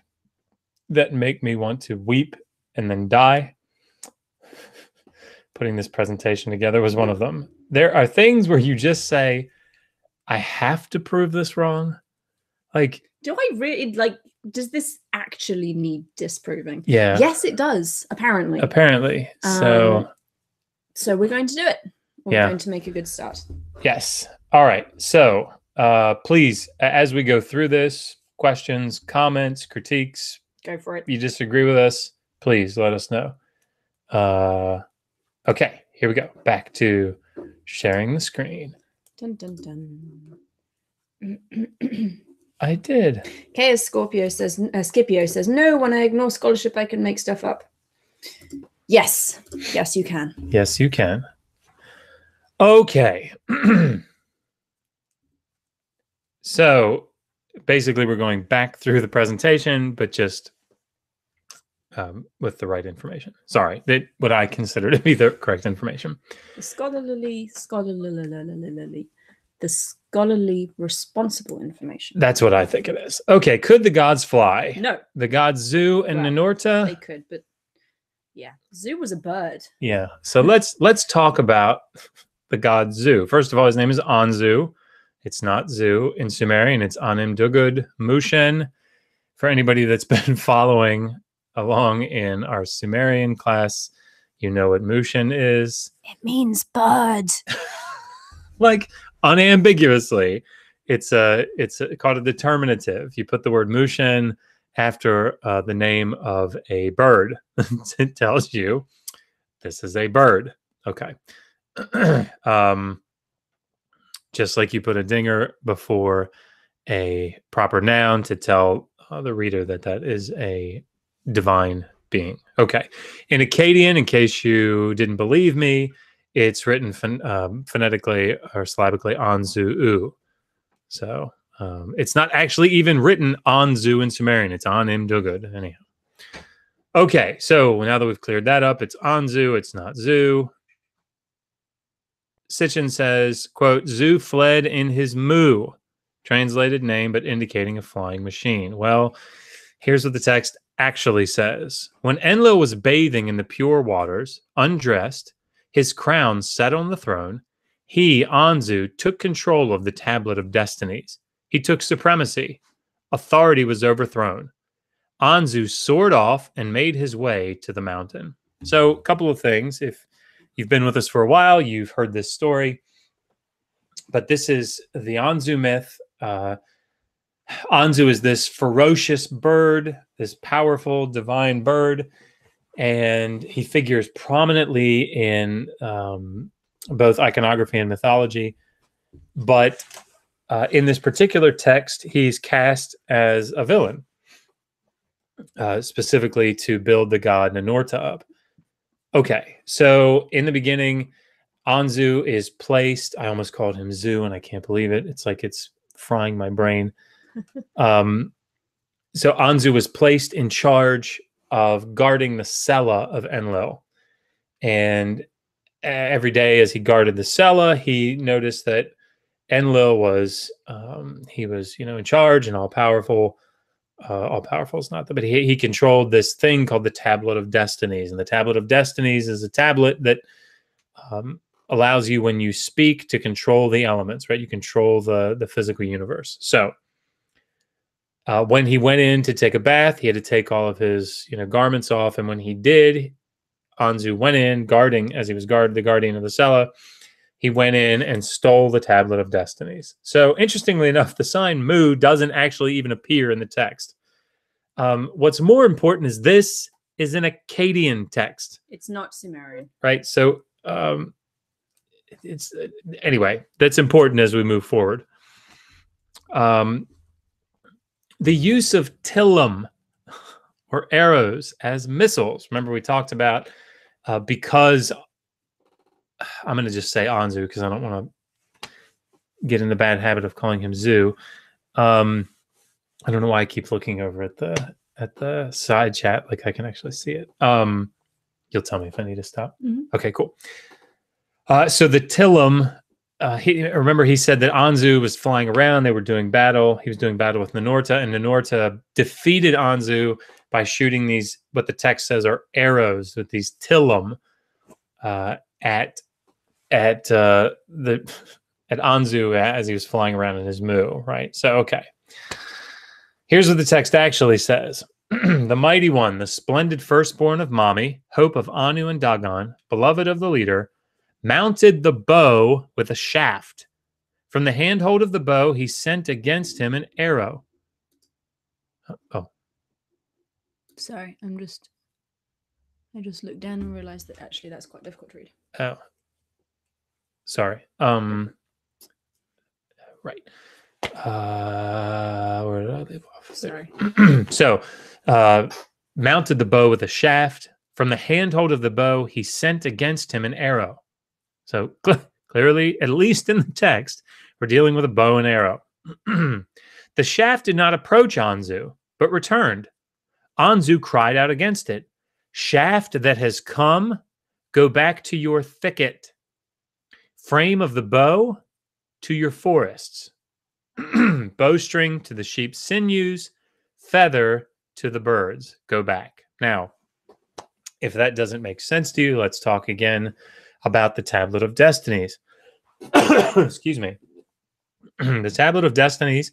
that make me want to weep and then die. Putting this presentation together was one of them. There are things where you just say, I have to prove this wrong. Like, do I really, like, does this actually need disproving? Yeah. Yes, it does, apparently. So we're going to do it. We're going to make a good start. Yes. All right. So please, as we go through this, questions, comments, critiques, go for it. If you disagree with us, please let us know. Okay, here we go. Back to sharing the screen. Dun, dun, dun. I did. Scipio says, no, when I ignore scholarship, I can make stuff up. Yes. Yes, you can. Yes, you can. Okay. So basically we're going back through the presentation, but just with the right information. Sorry, what I consider to be the correct information. The scholarly responsible information. That's what I think it is. Okay, could the gods fly? No. The gods Zu and Ninurta? They could, but yeah, Zu was a bird. Yeah. So let's talk about the god Zu. First of all, his name is Anzu. It's not Zu. In Sumerian, it's Anim Dugud Mushen. For anybody that's been following along in our Sumerian class, you know what Mushen is. It means bird. Like unambiguously, it's called a determinative. You put the word Mushen after the name of a bird. It tells you this is a bird. Okay. Just like you put a dinger before a proper noun to tell the reader that is a divine being. Okay. In Akkadian, in case you didn't believe me, it's written phonetically or syllabically Anzu-u. So it's not actually even written Anzu in Sumerian. It's An-im-dugud. Anyhow. Okay, so now that we've cleared that up, it's Anzu, it's not Zu. Sitchin says, quote, Zu fled in his mu, translated name, but indicating a flying machine. Well, here's what the text actually says. When Enlil was bathing in the pure waters, undressed, his crown set on the throne, he, Anzu, took control of the Tablet of Destinies. He took supremacy. Authority was overthrown. Anzu soared off and made his way to the mountain. So, a couple of things. If you've been with us for a while, you've heard this story. But this is the Anzu myth. Anzu is this ferocious bird, this powerful divine bird, and he figures prominently in both iconography and mythology. But in this particular text, he's cast as a villain, specifically to build the god Ninurta up. Okay, so in the beginning, Anzu is placed. I almost called him Zu, and I can't believe it. It's like it's frying my brain. So Anzu was placed in charge of guarding the cella of Enlil. And every day as he guarded the cella, he noticed that Enlil was, he was, in charge and all powerful. All powerful is not that, but he controlled this thing called the Tablet of Destinies. And the Tablet of Destinies is a tablet that allows you, when you speak, to control the elements, right? You control the physical universe. So when he went in to take a bath, he had to take all of his garments off. And when he did, Anzu went in guarding, as he was the guardian of the cella, he went in and stole the Tablet of Destinies. So interestingly enough, the sign Mu doesn't actually even appear in the text. What's more important is this is an Akkadian text. It's not Sumerian. Right? So it's anyway, that's important as we move forward. The use of tilum or arrows as missiles. Remember we talked about because I'm going to just say Anzu because I don't want to get in the bad habit of calling him Zu. I don't know why I keep looking over at the side chat like I can actually see it. You'll tell me if I need to stop. Mm-hmm. Okay, cool. So the tilum, remember he said that Anzu was flying around. They were doing battle. He was doing battle with Ninurta, and Ninurta defeated Anzu by shooting these, what the text says are arrows with these tilum at Anzu as he was flying around in his mu, right? So, okay. Here's what the text actually says. The mighty one, the splendid firstborn of Mami, hope of Anu and Dagon, beloved of the leader, mounted the bow with a shaft. From the handhold of the bow, he sent against him an arrow. Oh. Sorry, I just looked down and realized that actually that's quite difficult to read. Oh. Sorry. Right. Where did I leave off? Sorry. So, mounted the bow with a shaft. From the handhold of the bow, he sent against him an arrow. So, clearly, at least in the text, we're dealing with a bow and arrow. The shaft did not approach Anzu, but returned. Anzu cried out against it. Shaft that has come, go back to your thicket. Frame of the bow to your forests. Bowstring to the sheep's sinews. Feather to the birds. Go back. Now, if that doesn't make sense to you, let's talk again about the Tablet of Destinies. Excuse me. The Tablet of Destinies,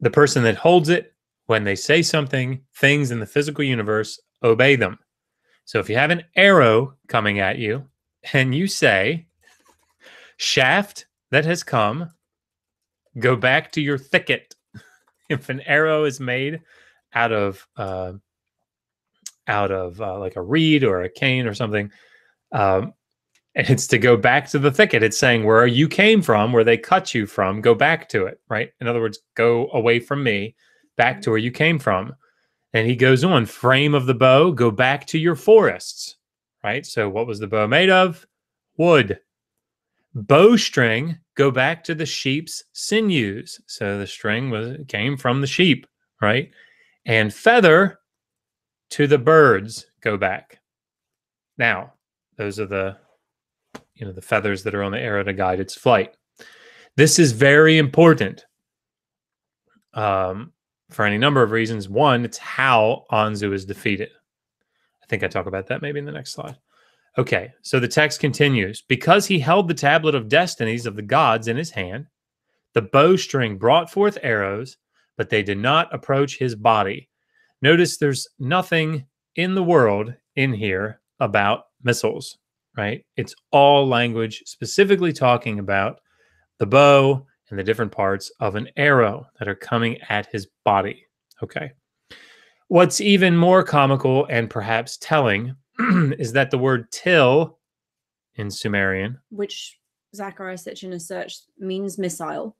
the person that holds it, when they say something, things in the physical universe, obey them. So if you have an arrow coming at you and you say, shaft that has come, go back to your thicket. If an arrow is made out of like a reed or a cane or something, and it's to go back to the thicket. It's saying where you came from, where they cut you from, go back to it, right? In other words, go away from me, back to where you came from. And he goes on, frame of the bow, go back to your forests, right? So what was the bow made of? wood. Bowstring, go back to the sheep's sinews. So the string came from the sheep, right? And feather, to the birds, go back. Now, those are the feathers that are on the arrow to guide its flight. This is very important for any number of reasons. One, it's how Anzu is defeated. I think I talk about that maybe in the next slide. Okay, so the text continues. Because he held the tablet of destinies of the gods in his hand, the bowstring brought forth arrows, but they did not approach his body. Notice there's nothing in the world in here about missiles, right? It's all language specifically talking about the bow and the different parts of an arrow that are coming at his body. Okay. What's even more comical and perhaps telling is that the word till in Sumerian, which Zechariah Sitchin has searched, means missile.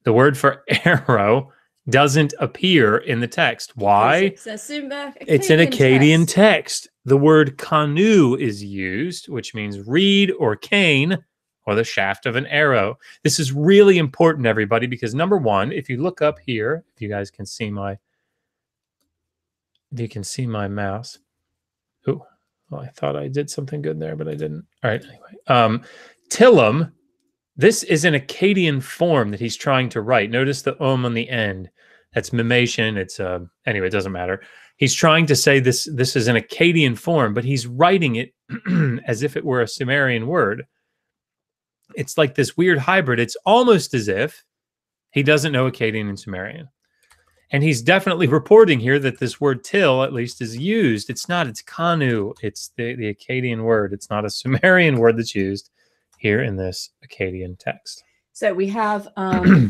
The word for arrow doesn't appear in the text. Why? It's an Akkadian text. The word kanu is used, which means reed or cane or the shaft of an arrow. This is really important, everybody, because number one, if you look up here, if you guys can see my mouse. Oh, well, I thought I did something good there, but I didn't. All right, anyway. Tilum, this is an Akkadian form that he's trying to write. Notice the on the end. That's mimation. It's anyway, it doesn't matter. He's trying to say this is an Akkadian form, but he's writing it as if it were a Sumerian word. It's like this weird hybrid. It's almost as if he doesn't know Akkadian and Sumerian. And he's definitely reporting here that this word till, at least, is used. It's not, it's kanu. It's the Akkadian word. It's not a Sumerian word that's used here in this Akkadian text. So we have a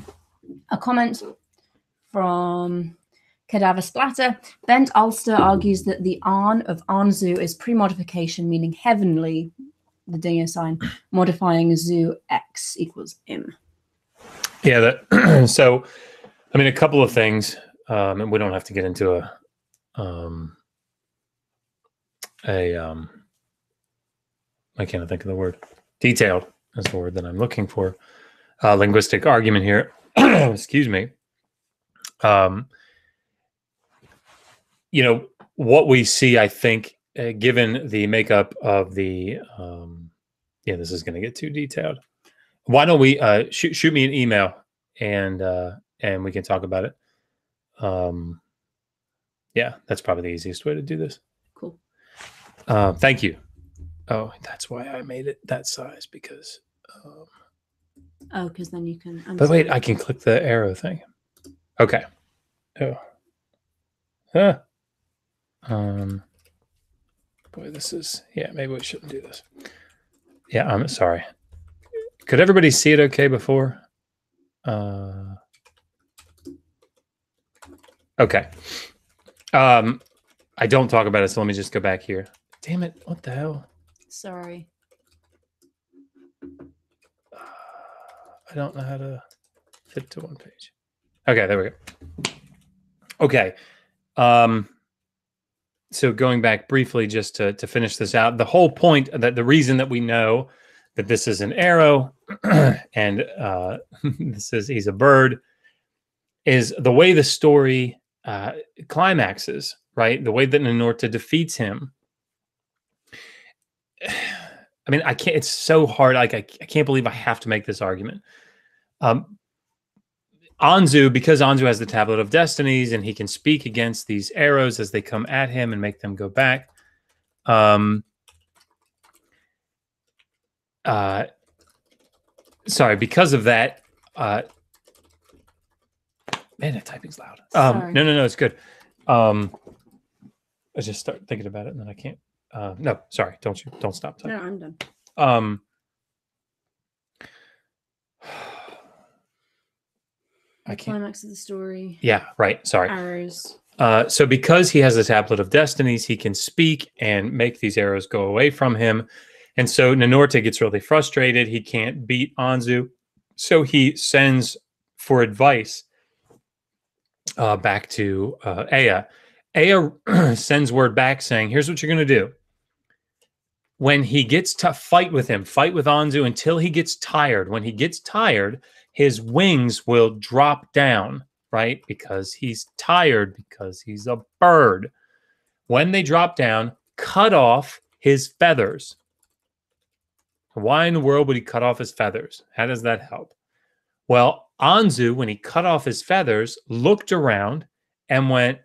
comment from Cadaver Splatter. Bent Ulster argues that the Arn of Anzu is pre-modification, meaning heavenly, the dingo sign, modifying Zu X equals M. Yeah, so, I mean, a couple of things, and we don't have to get into I can't think of the word. Detailed is the word that I'm looking for. Linguistic argument here. Excuse me. What we see, I think, given the makeup of the, this is going to get too detailed. Why don't we shoot me an email and we can talk about it. Yeah, that's probably the easiest way to do this. Cool. Thank you. Oh, that's why I made it that size, because. Because then you can. But wait, I can click the arrow thing. Okay. Oh. Boy, this is, maybe we shouldn't do this. Yeah, I'm sorry. Could everybody see it okay before? Okay. I don't talk about it, so let me just go back here. Damn it, what the hell? Sorry. I don't know how to fit to one page. Okay, there we go. Okay. So going back briefly just to finish this out, the whole point, that the reason that we know that this is an arrow and he's a bird, is the way the story climaxes, right? The way that Ninorta defeats him. I mean, I can't, it's so hard. Like, I can't believe I have to make this argument. Anzu, because Anzu has the Tablet of Destinies and he can speak against these arrows as they come at him and make them go back. Sorry, because of that, man, that typing's loud. No, it's good. I just start thinking about it and then I can't. No, sorry, don't stop typing. No, I'm done. I can't. Climax of the story. Yeah, right. Sorry. Arrows. So because he has the Tablet of Destinies, he can speak and make these arrows go away from him. And so Ninorta gets really frustrated. He can't beat Anzu. So he sends for advice back to Ea. Ea sends word back saying, here's what you're going to do. when he gets to fight with Anzu until he gets tired. When he gets tired, his wings will drop down, right? Because he's tired, because he's a bird. When they drop down, cut off his feathers. Why in the world would he cut off his feathers? How does that help? Well, Anzu, when he cut off his feathers, looked around and went,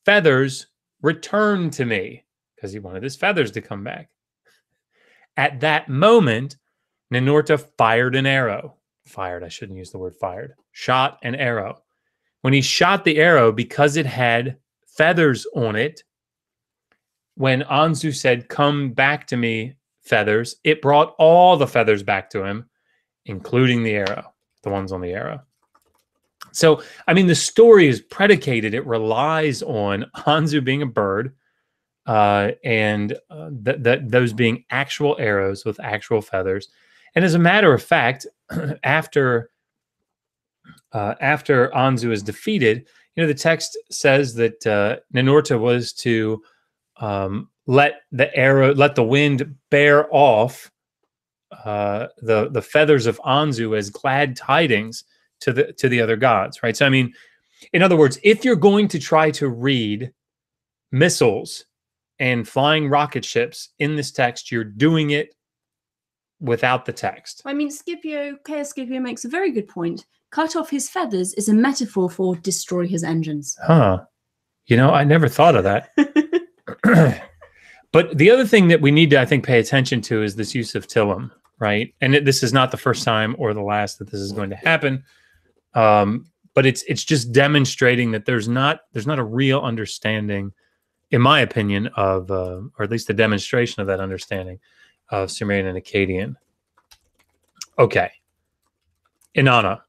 feathers, return to me, because he wanted his feathers to come back. At that moment, Ninurta fired an arrow. I shouldn't use the word fired. Shot an arrow. When he shot the arrow, because it had feathers on it, when Anzu said, come back to me, feathers, it brought all the feathers back to him, including the arrow, the ones on the arrow. So, I mean, the story is predicated. It relies on Anzu being a bird, and those being actual arrows with actual feathers. And as a matter of fact, after Anzu is defeated, the text says that Ninurta was to let the wind bear off the feathers of Anzu as glad tidings to the other gods, right? So, I mean, in other words, if you're going to try to read missiles and flying rocket ships in this text, you're doing it without the text. I mean, Chaos Scipio makes a very good point. Cut off his feathers is a metaphor for destroy his engines. Huh. I never thought of that. But the other thing that we need to, I think, pay attention to is this use of Tillim, right? And this is not the first time or the last that this is going to happen. But it's just demonstrating that there's not a real understanding, in my opinion, of, or at least a demonstration of that understanding of Sumerian and Akkadian. Okay. Inanna.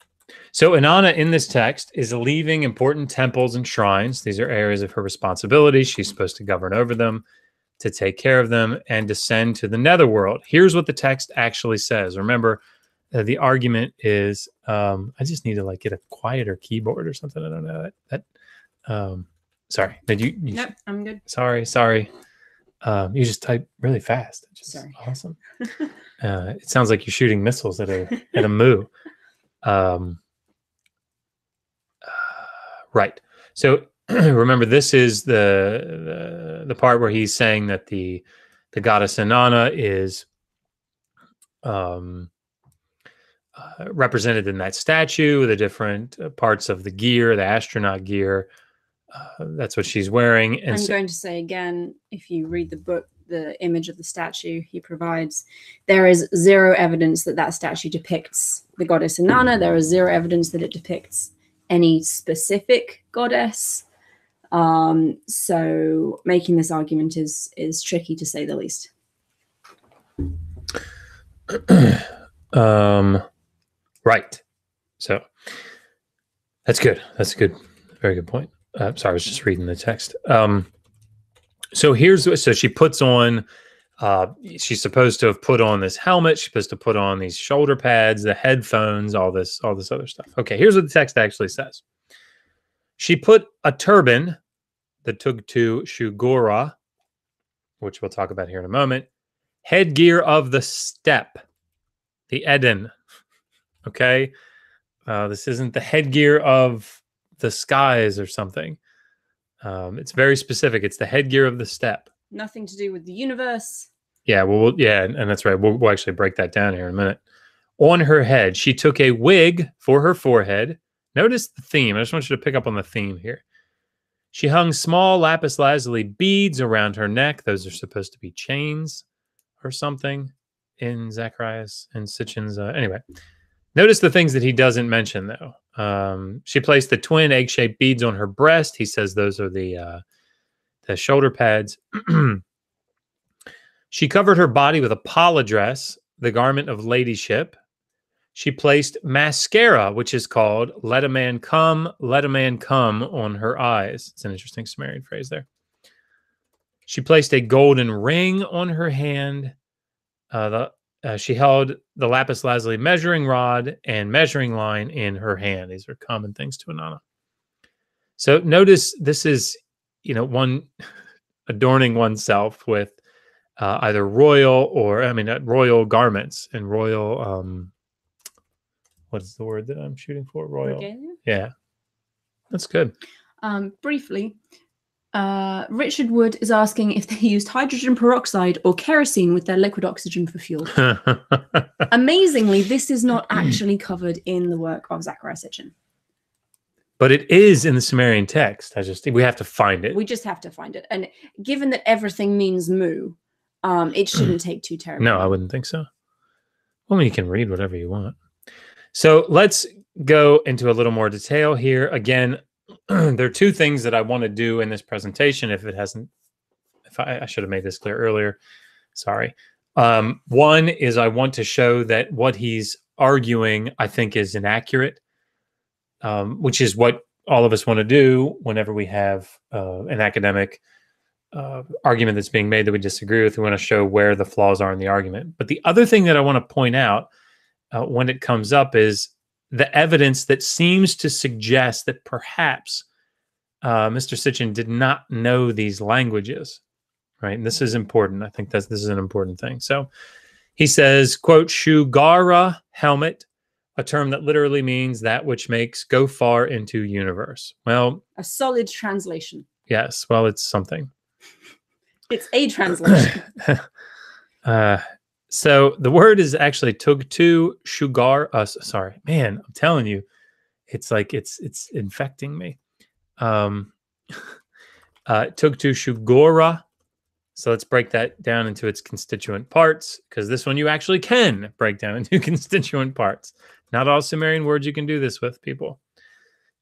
So Inanna in this text is leaving important temples and shrines. These are areas of her responsibility. She's supposed to govern over them, to take care of them, and descend to the netherworld. Here's what the text actually says. Remember, the argument is, I just need to get a quieter keyboard or something. I don't know sorry. Did you? Nope, I'm good. Sorry. You just type really fast. Sorry. Awesome. It sounds like you're shooting missiles at a moo. Right. So remember, this is the part where he's saying that the goddess Inanna is represented in that statue, the different parts of the gear, the astronaut gear. That's what she's wearing. And I'm going to say again, if you read the book, the image of the statue he provides, there is zero evidence that statue depicts the goddess Inanna. There is zero evidence that it depicts any specific goddess. So making this argument is tricky, to say the least. Right. So that's good. That's a good, very good point. Sorry, I was just reading the text. So she puts on, she's supposed to have put on this helmet. She's supposed to put on these shoulder pads, the headphones, all this other stuff. Okay, here's what the text actually says. She put a turban, the Tugtu Shugura, which we'll talk about here in a moment, headgear of the steppe, the Eden. Okay, this isn't the headgear of the skies or something. It's very specific. It's the headgear of the steppe. Nothing to do with the universe. Yeah, well, yeah, and that's right. We'll actually break that down here in a minute. On her head, she took a wig for her forehead. Notice the theme. I just want you to pick up on the theme here. She hung small lapis lazuli beads around her neck. Those are supposed to be chains or something in Zechariah and Sitchin's. Anyway, notice the things that he doesn't mention, though. She placed the twin egg-shaped beads on her breast. He says those are the shoulder pads. She covered her body with a pala dress, the garment of ladyship. She placed mascara, which is called let a man come, on her eyes. It's an interesting Sumerian phrase there. She placed a golden ring on her hand. She held the lapis lazuli measuring rod and measuring line in her hand. These are common things to Inanna. So notice this is, one adorning oneself with either royal or, royal garments and royal, what is the word that I'm shooting for? Royal. Regalia? Yeah. That's good. Briefly, Richard Wood is asking if they used hydrogen peroxide or kerosene with their liquid oxygen for fuel. Amazingly, this is not actually covered in the work of Zechariah Sitchin. But it is in the Sumerian text. We have to find it. We just have to find it. And given that everything means moo, it shouldn't take too terribly. No, I wouldn't think so. Well, you can read whatever you want. So let's go into a little more detail here. Again, there are two things that I want to do in this presentation. If I should have made this clear earlier. Sorry. One is I want to show that what he's arguing, I think, is inaccurate, which is what all of us want to do whenever we have an academic argument that's being made that we disagree with. We want to show where the flaws are in the argument. But the other thing that I want to point out when it comes up is the evidence that seems to suggest that perhaps Mr. Sitchin did not know these languages, right? And this is important. I think this is an important thing. So he says, quote, Shugara helmet, a term that literally means that which makes go far into universe. Well, a solid translation. Yes. Well, it's something. It's a translation. So the word is actually tugtu shugar. Sorry, man, I'm telling you, it's like it's infecting me. Tugtu shugora. So let's break that down into its constituent parts, because this one you actually can break down into constituent parts. Not all Sumerian words you can do this with, people.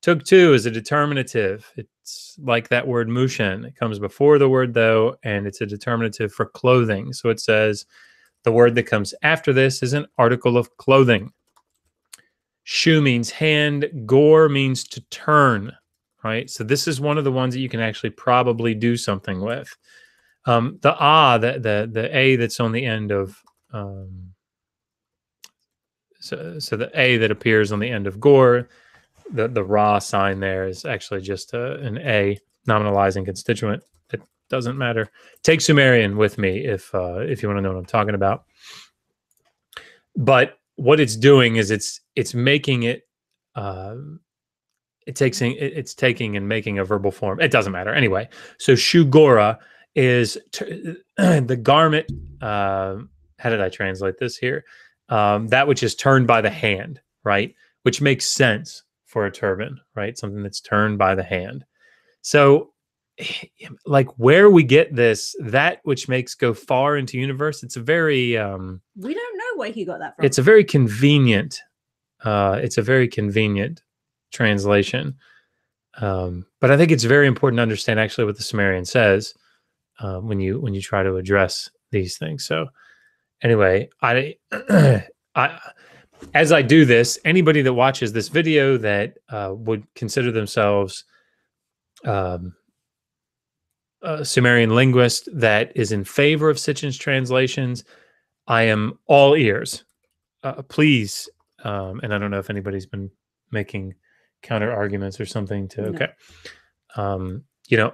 Tugtu is a determinative. It's like that word mushen. It comes before the word though, and it's a determinative for clothing. So it says the word that comes after this is an article of clothing. Shu means hand. Gor means to turn, right? So this is one of the ones that you can actually probably do something with. The A that's on the end of, so the A that appears on the end of Gor, the Ra sign there is actually just an A, nominalizing constituent. It doesn't matter. Take Sumerian with me if you want to know what I'm talking about. But what it's doing is it's making it, it's taking and making a verbal form. It doesn't matter anyway. So Shugora is the garment. How did I translate this here? That which is turned by the hand, right? Which makes sense for a turban, right? Something that's turned by the hand. So, like, where we get this, that which makes go far into universe, it's a very... we don't know where he got that from. It's a very convenient... translation. But I think it's very important to understand actually what the Sumerian says when you try to address these things. So anyway, as I do this, anybody that watches this video that would consider themselves a Sumerian linguist that is in favor of Sitchin's translations, I am all ears. Please, and I don't know if anybody's been making counter arguments or something to, okay. I'm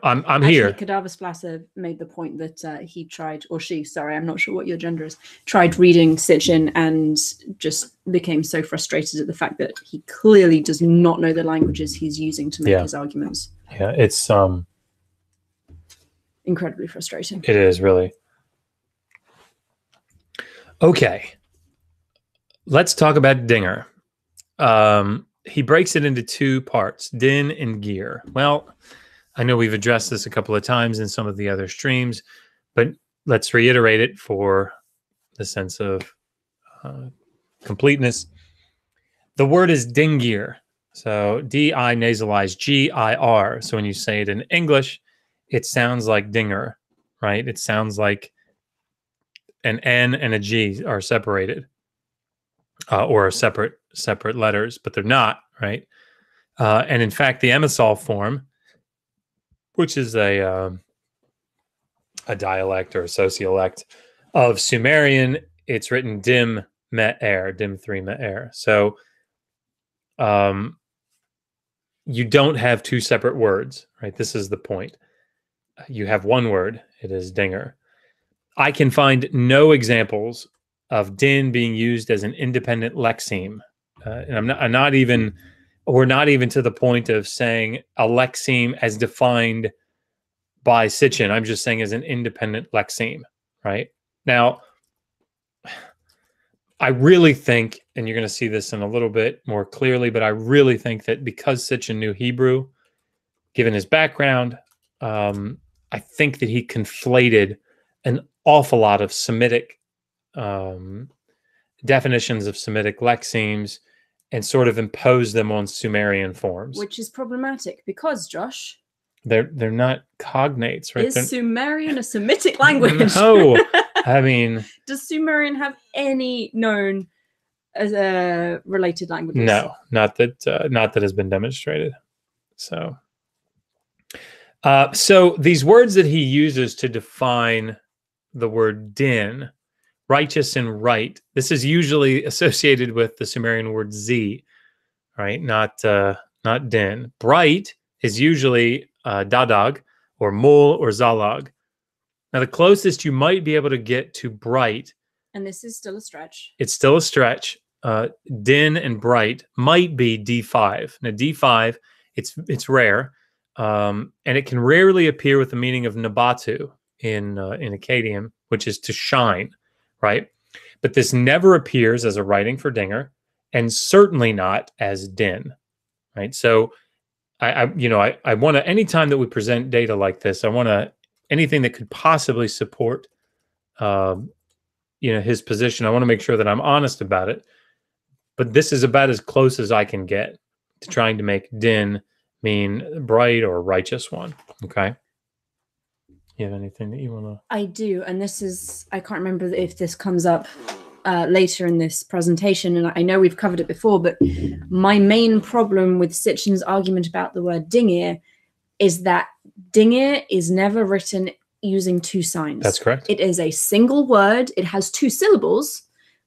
actually, here. Cadaver Splasser made the point that he tried, or she, sorry, I'm not sure what your gender is, tried reading Sitchin and just became so frustrated at the fact that he clearly does not know the languages he's using to make his arguments. Yeah, it's incredibly frustrating. It is, really. Okay. Let's talk about Dinger. He breaks it into two parts, din and gear. Well, I know we've addressed this a couple of times in some of the other streams, but let's reiterate it for the sense of completeness. The word is dingir. So D-I nasalized G-I-R. So when you say it in English, it sounds like dinger, right? It sounds like an N and a G are separated or are separate letters, but they're not, right? And in fact, the Emisol form, which is a dialect or a sociolect of Sumerian, it's written dim met air, dim 3 met air. So you don't have two separate words, right? This is the point. You have one word. It is dinger. I can find no examples of din being used as an independent lexeme. And I'm not even, we're not even to the point of saying a lexeme as defined by Sitchin. I'm just saying as an independent lexeme, right? Now, I really think, and you're going to see this in a little bit more clearly, but I really think that because Sitchin knew Hebrew, given his background, I think that he conflated an awful lot of Semitic definitions of Semitic lexemes and sort of imposed them on Sumerian forms. Which is problematic because, Josh, they're not cognates, right? Is Sumerian a Semitic language? No, I mean, does Sumerian have any known as related languages? No, not that has been demonstrated. So, so these words that he uses to define the word din, righteous and right, this is usually associated with the Sumerian word z, right? Not din. Bright is usually dadag or mul or zalag. Now, the closest you might be able to get to bright, and this is still a stretch. It's still a stretch. Din and bright might be D5. Now, D5, it's rare, and it can rarely appear with the meaning of nabatu in Akkadian, which is to shine, right? But this never appears as a writing for dinger, and certainly not as din, right? So, I want to, anytime that we present data like this, I want to, anything that could possibly support, his position, I want to make sure that I'm honest about it. But this is about as close as I can get to trying to make din mean bright or righteous one. Okay. You have anything that you want to? I do. And this is, I can't remember if this comes up later in this presentation. And I know we've covered it before, but my main problem with Sitchin's argument about the word dingir is that dingir is never written using two signs. That's correct. It is a single word. It has two syllables,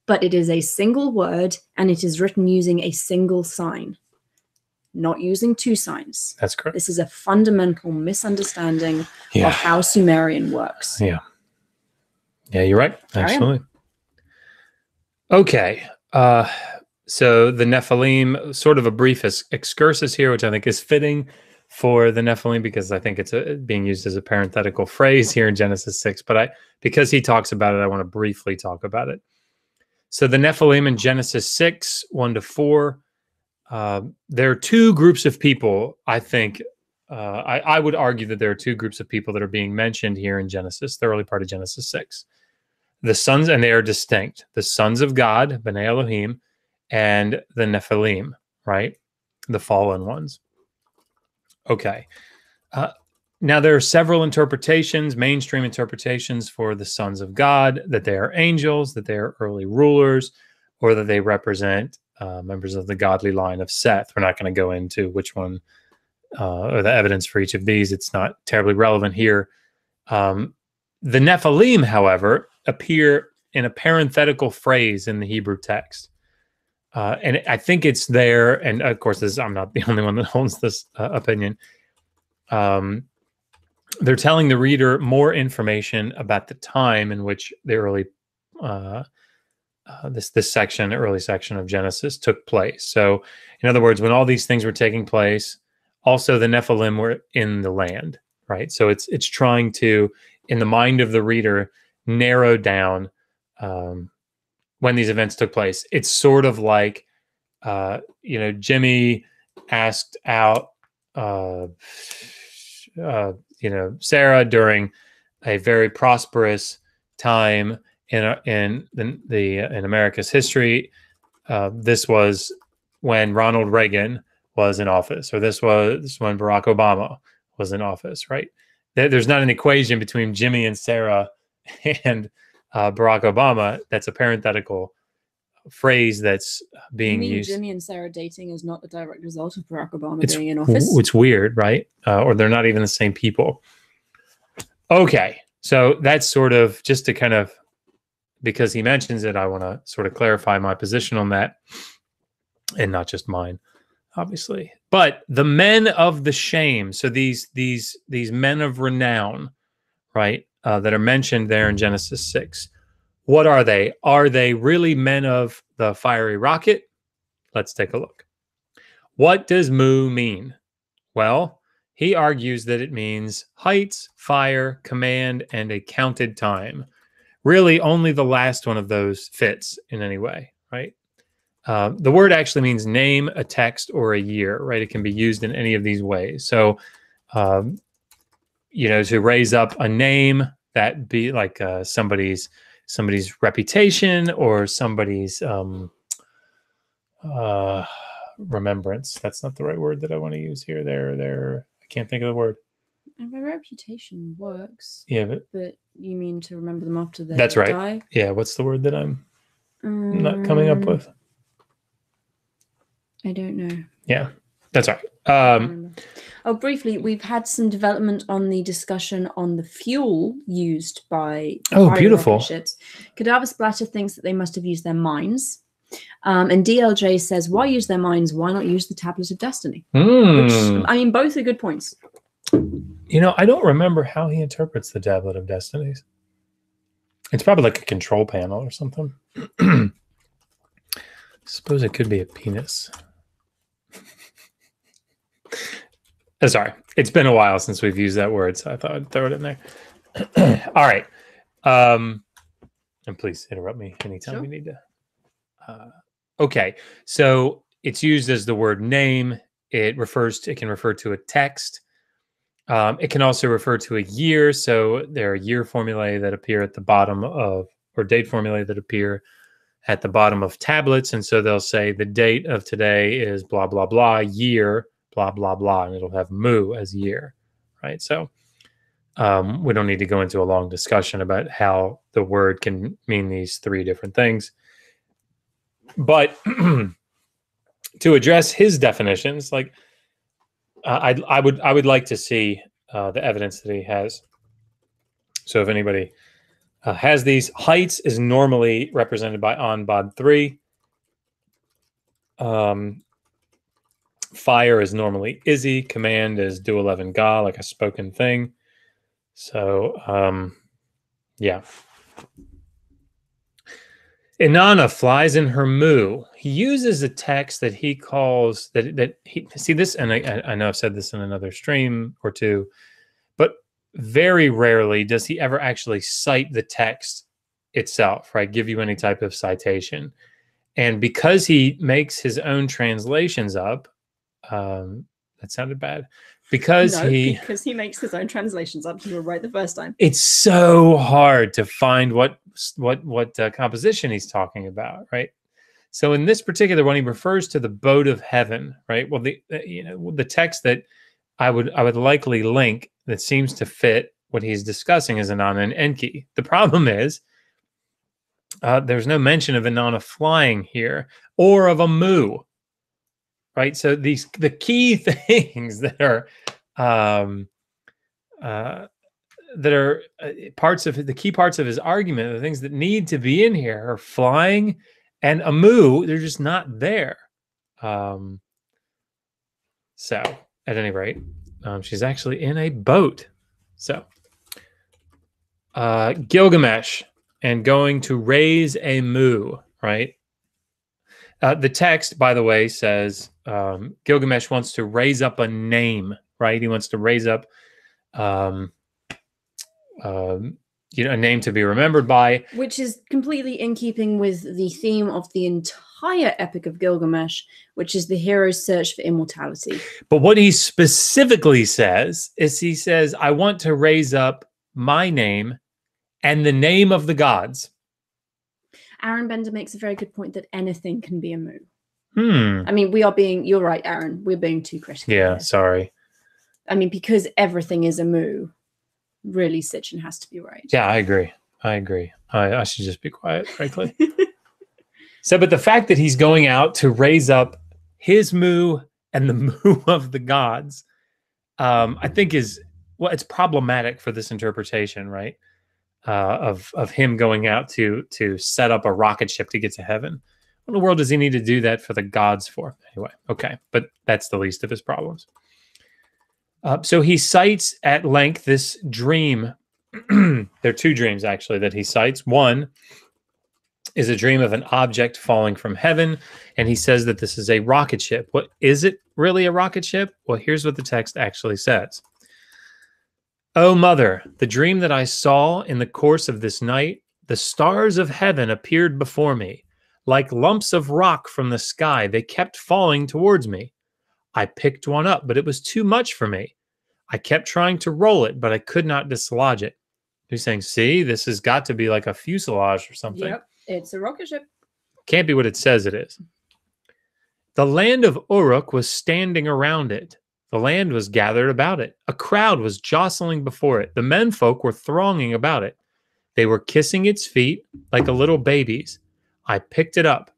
but it is a single word, and it is written using a single sign, not using two signs. That's correct. This is a fundamental misunderstanding of how Sumerian works. Yeah. Yeah, you're right. Absolutely. Okay. So the Nephilim, sort of a brief excursus here, which I think is fitting for the Nephilim because I think it's being used as a parenthetical phrase here in Genesis 6. But because he talks about it, I want to briefly talk about it. So the Nephilim in Genesis 6, 1-4, there are two groups of people, I think. I would argue that there are two groups of people that are being mentioned here in Genesis, the early part of Genesis 6. The sons, and they are distinct. The sons of God, B'nai Elohim, and the Nephilim, right? The fallen ones. Okay. Now, there are several interpretations, mainstream interpretations for the sons of God, that they are angels, that they are early rulers, or that they represent members of the godly line of Seth. We're not going to go into which one or the evidence for each of these. It's not terribly relevant here. The Nephilim, however, appear in a parenthetical phrase in the Hebrew text. And I think it's there, and of course, I'm not the only one that holds this opinion. They're telling the reader more information about the time in which the early this section, early section of Genesis took place. So, in other words, when all these things were taking place, also the Nephilim were in the land, right? So it's trying to, in the mind of the reader, narrow down when these events took place. It's sort of like, Jimmy asked out, Sarah during a very prosperous time in America's history. This was when Ronald Reagan was in office, or this was when Barack Obama was in office, right? There's not an equation between Jimmy and Sarah and Barack Obama. That's a parenthetical phrase that's being used. Jimmy and Sarah dating is not a direct result of Barack Obama being in office. It's weird, right? Or they're not even the same people. Okay, so that's sort of just to kind of, because he mentions it, I want to sort of clarify my position on that, and not just mine, obviously. But the men of the shame, so these men of renown, right? that are mentioned there in Genesis 6. What are they? Are they really men of the fiery rocket? Let's take a look. What does mu mean? Well, he argues that it means heights, fire, command, and a counted time. Really, only the last one of those fits in any way, right? The word actually means name, a text, or a year, right? It can be used in any of these ways. So, to raise up a name, that be like somebody's reputation or somebody's remembrance. That's not the right word that I want to use here. I can't think of the word. And my reputation works. Yeah, but you mean to remember them after they that's right. die? Yeah, what's the word that I'm not coming up with? I don't know. Yeah, that's all right. Briefly, we've had some development on the discussion on the fuel used by beautiful rocket ships. Cadaver Splatter thinks that they must have used their minds. And DLJ says, why use their minds? Why not use the Tablet of Destiny? Which, I mean, both are good points. I don't remember how he interprets the Tablet of Destinies. It's probably like a control panel or something. Suppose it could be a penis. Sorry. It's been a while since we've used that word, so I thought I'd throw it in there. All right. And please interrupt me anytime you need to. Okay. So it's used as the word name. It can refer to a text. It can also refer to a year. So there are year formulae that appear at the bottom of, or date formulae that appear at the bottom of tablets. And so they'll say the date of today is blah, blah, blah, year, blah, blah, blah. And it'll have mu as year, right? So we don't need to go into a long discussion about how the word can mean these three different things. But to address his definitions, like I would like to see the evidence that he has. So if anybody has these, heights is normally represented by Anbad 3. Fire is normally Izzy. Command is Du 11 Ga, like a spoken thing. So, yeah. Inanna flies in her mu. He uses a text that he calls see this, and I know I've said this in another stream or two, but very rarely does he ever actually cite the text itself, right? Give you any type of citation. And because he makes his own translations up, that sounded bad. Because he makes his own translations up, you were right the first time. It's so hard to find what composition he's talking about, right? So in this particular one, he refers to the boat of heaven, right? Well, the text that I would likely link that seems to fit what he's discussing is Inanna and Enki. The problem is there's no mention of Inanna flying here or of a mu, right? So the key things that are parts of the key parts of his argument, the things that need to be in here are flying and a mu. They're just not there. So at any rate, she's actually in a boat. So Gilgamesh and going to raise a mu, right? The text, by the way, says Gilgamesh wants to raise up a name, right? He wants to raise up a name to be remembered by. Which is completely in keeping with the theme of the entire Epic of Gilgamesh, which is the hero's search for immortality. But what he specifically says is he says, I want to raise up my name and the name of the gods. Aaron Bender makes a very good point that anything can be a mu. I mean, you're right, Aaron. We're being too critical. Yeah, here. Sorry. I mean, because everything is a mu, really, Sitchin has to be right. Yeah, I agree. I should just be quiet, frankly. So, but the fact that he's going out to raise up his mu and the mu of the gods, I think it's problematic for this interpretation, right? Of him going out to set up a rocket ship to get to heaven. What in the world does he need to do that for the gods for? Anyway, okay, but that's the least of his problems. So he cites at length this dream There are two dreams, actually, that he cites. One is a dream of an object falling from heaven, and he says that this is a rocket ship. What is it really, a rocket ship? Well, here's what the text actually says. "O mother, the dream that I saw in the course of this night, the stars of heaven appeared before me. Like lumps of rock from the sky, they kept falling towards me. I picked one up, but it was too much for me. I kept trying to roll it, but I could not dislodge it." He's saying, see, this has got to be like a fuselage or something. Yep, it's a rocket ship. Can't be what it says it is. "The land of Uruk was standing around it. The land was gathered about it. A crowd was jostling before it. The menfolk were thronging about it. They were kissing its feet like a little baby's. I picked it up."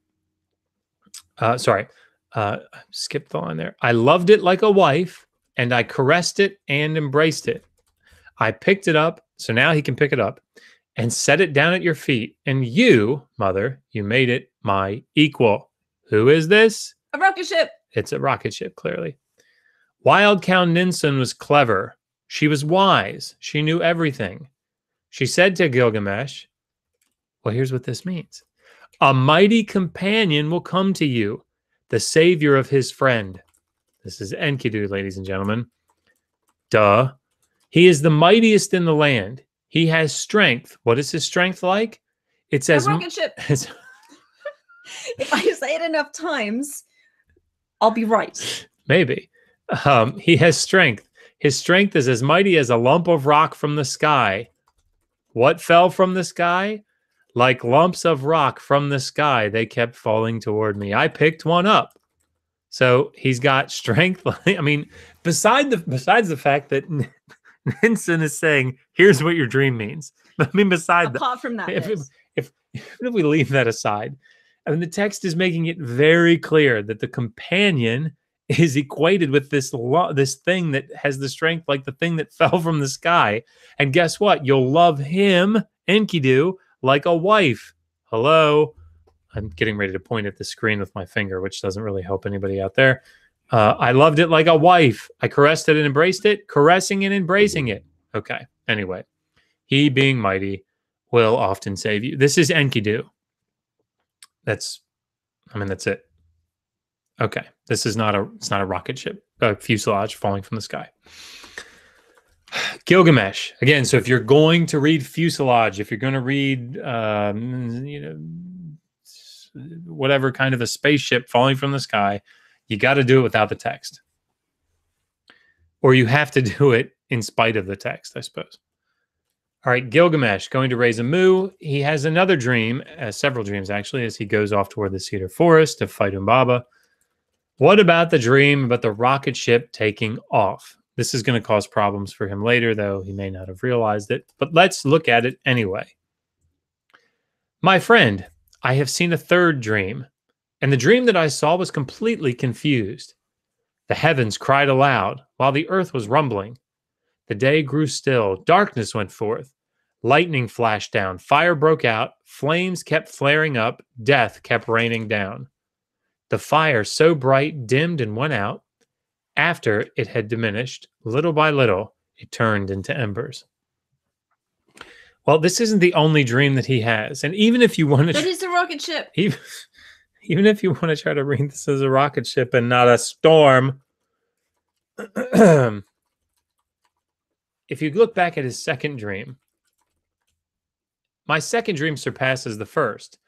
Skipped the line there. "I loved it like a wife, and I caressed it and embraced it. I picked it up," so now he can pick it up, "and set it down at your feet. And you, mother, you made it my equal." Who is this? A rocket ship. It's a rocket ship, clearly. "Wild Cow Ninsun was clever. She was wise. She knew everything. She said to Gilgamesh," well, here's what this means. "A mighty companion will come to you, the savior of his friend." This is Enkidu, ladies and gentlemen. Duh. "He is the mightiest in the land. He has strength." What is his strength like? It's as a rocket ship. If I say it enough times, I'll be right. Maybe. "He has strength. His strength is as mighty as a lump of rock from the sky." What fell from the sky? "Like lumps of rock from the sky, they kept falling toward me. I picked one up." So he's got strength. I mean, besides the fact that Ninsun is saying, here's what your dream means. I mean, apart from that, if we leave that aside, I mean, the text is making it very clear that the companion is equated with this thing that has the strength like the thing that fell from the sky. And guess what? You'll love him, Enkidu, like a wife. Hello. I'm getting ready to point at the screen with my finger, which doesn't really help anybody out there. "I loved it like a wife. I caressed it and embraced it," caressing and embracing it. Okay. Anyway, "He being mighty will often save you." This is Enkidu. That's it. Okay. This is it's not a rocket ship, a fuselage falling from the sky. Gilgamesh. Again, so if you're going to read fuselage, if you're going to read, whatever kind of a spaceship falling from the sky, you got to do it without the text. Or you have to do it in spite of the text, I suppose. All right, Gilgamesh going to raise a moo. He has another dream, several dreams actually, as he goes off toward the cedar forest to fight Umbaba. What about the dream about the rocket ship taking off? This is going to cause problems for him later, though he may not have realized it. But let's look at it anyway. "My friend, I have seen a third dream, and the dream that I saw was completely confused. The heavens cried aloud while the earth was rumbling. The day grew still, darkness went forth, lightning flashed down, fire broke out, flames kept flaring up, death kept raining down. The fire so bright dimmed and went out. After it had diminished, little by little, it turned into embers." Well, this isn't the only dream that he has. And even if you want to... That is a rocket ship. Even if you want to try to read this as a rocket ship and not a storm, if you look back at his second dream, "My second dream surpasses the first.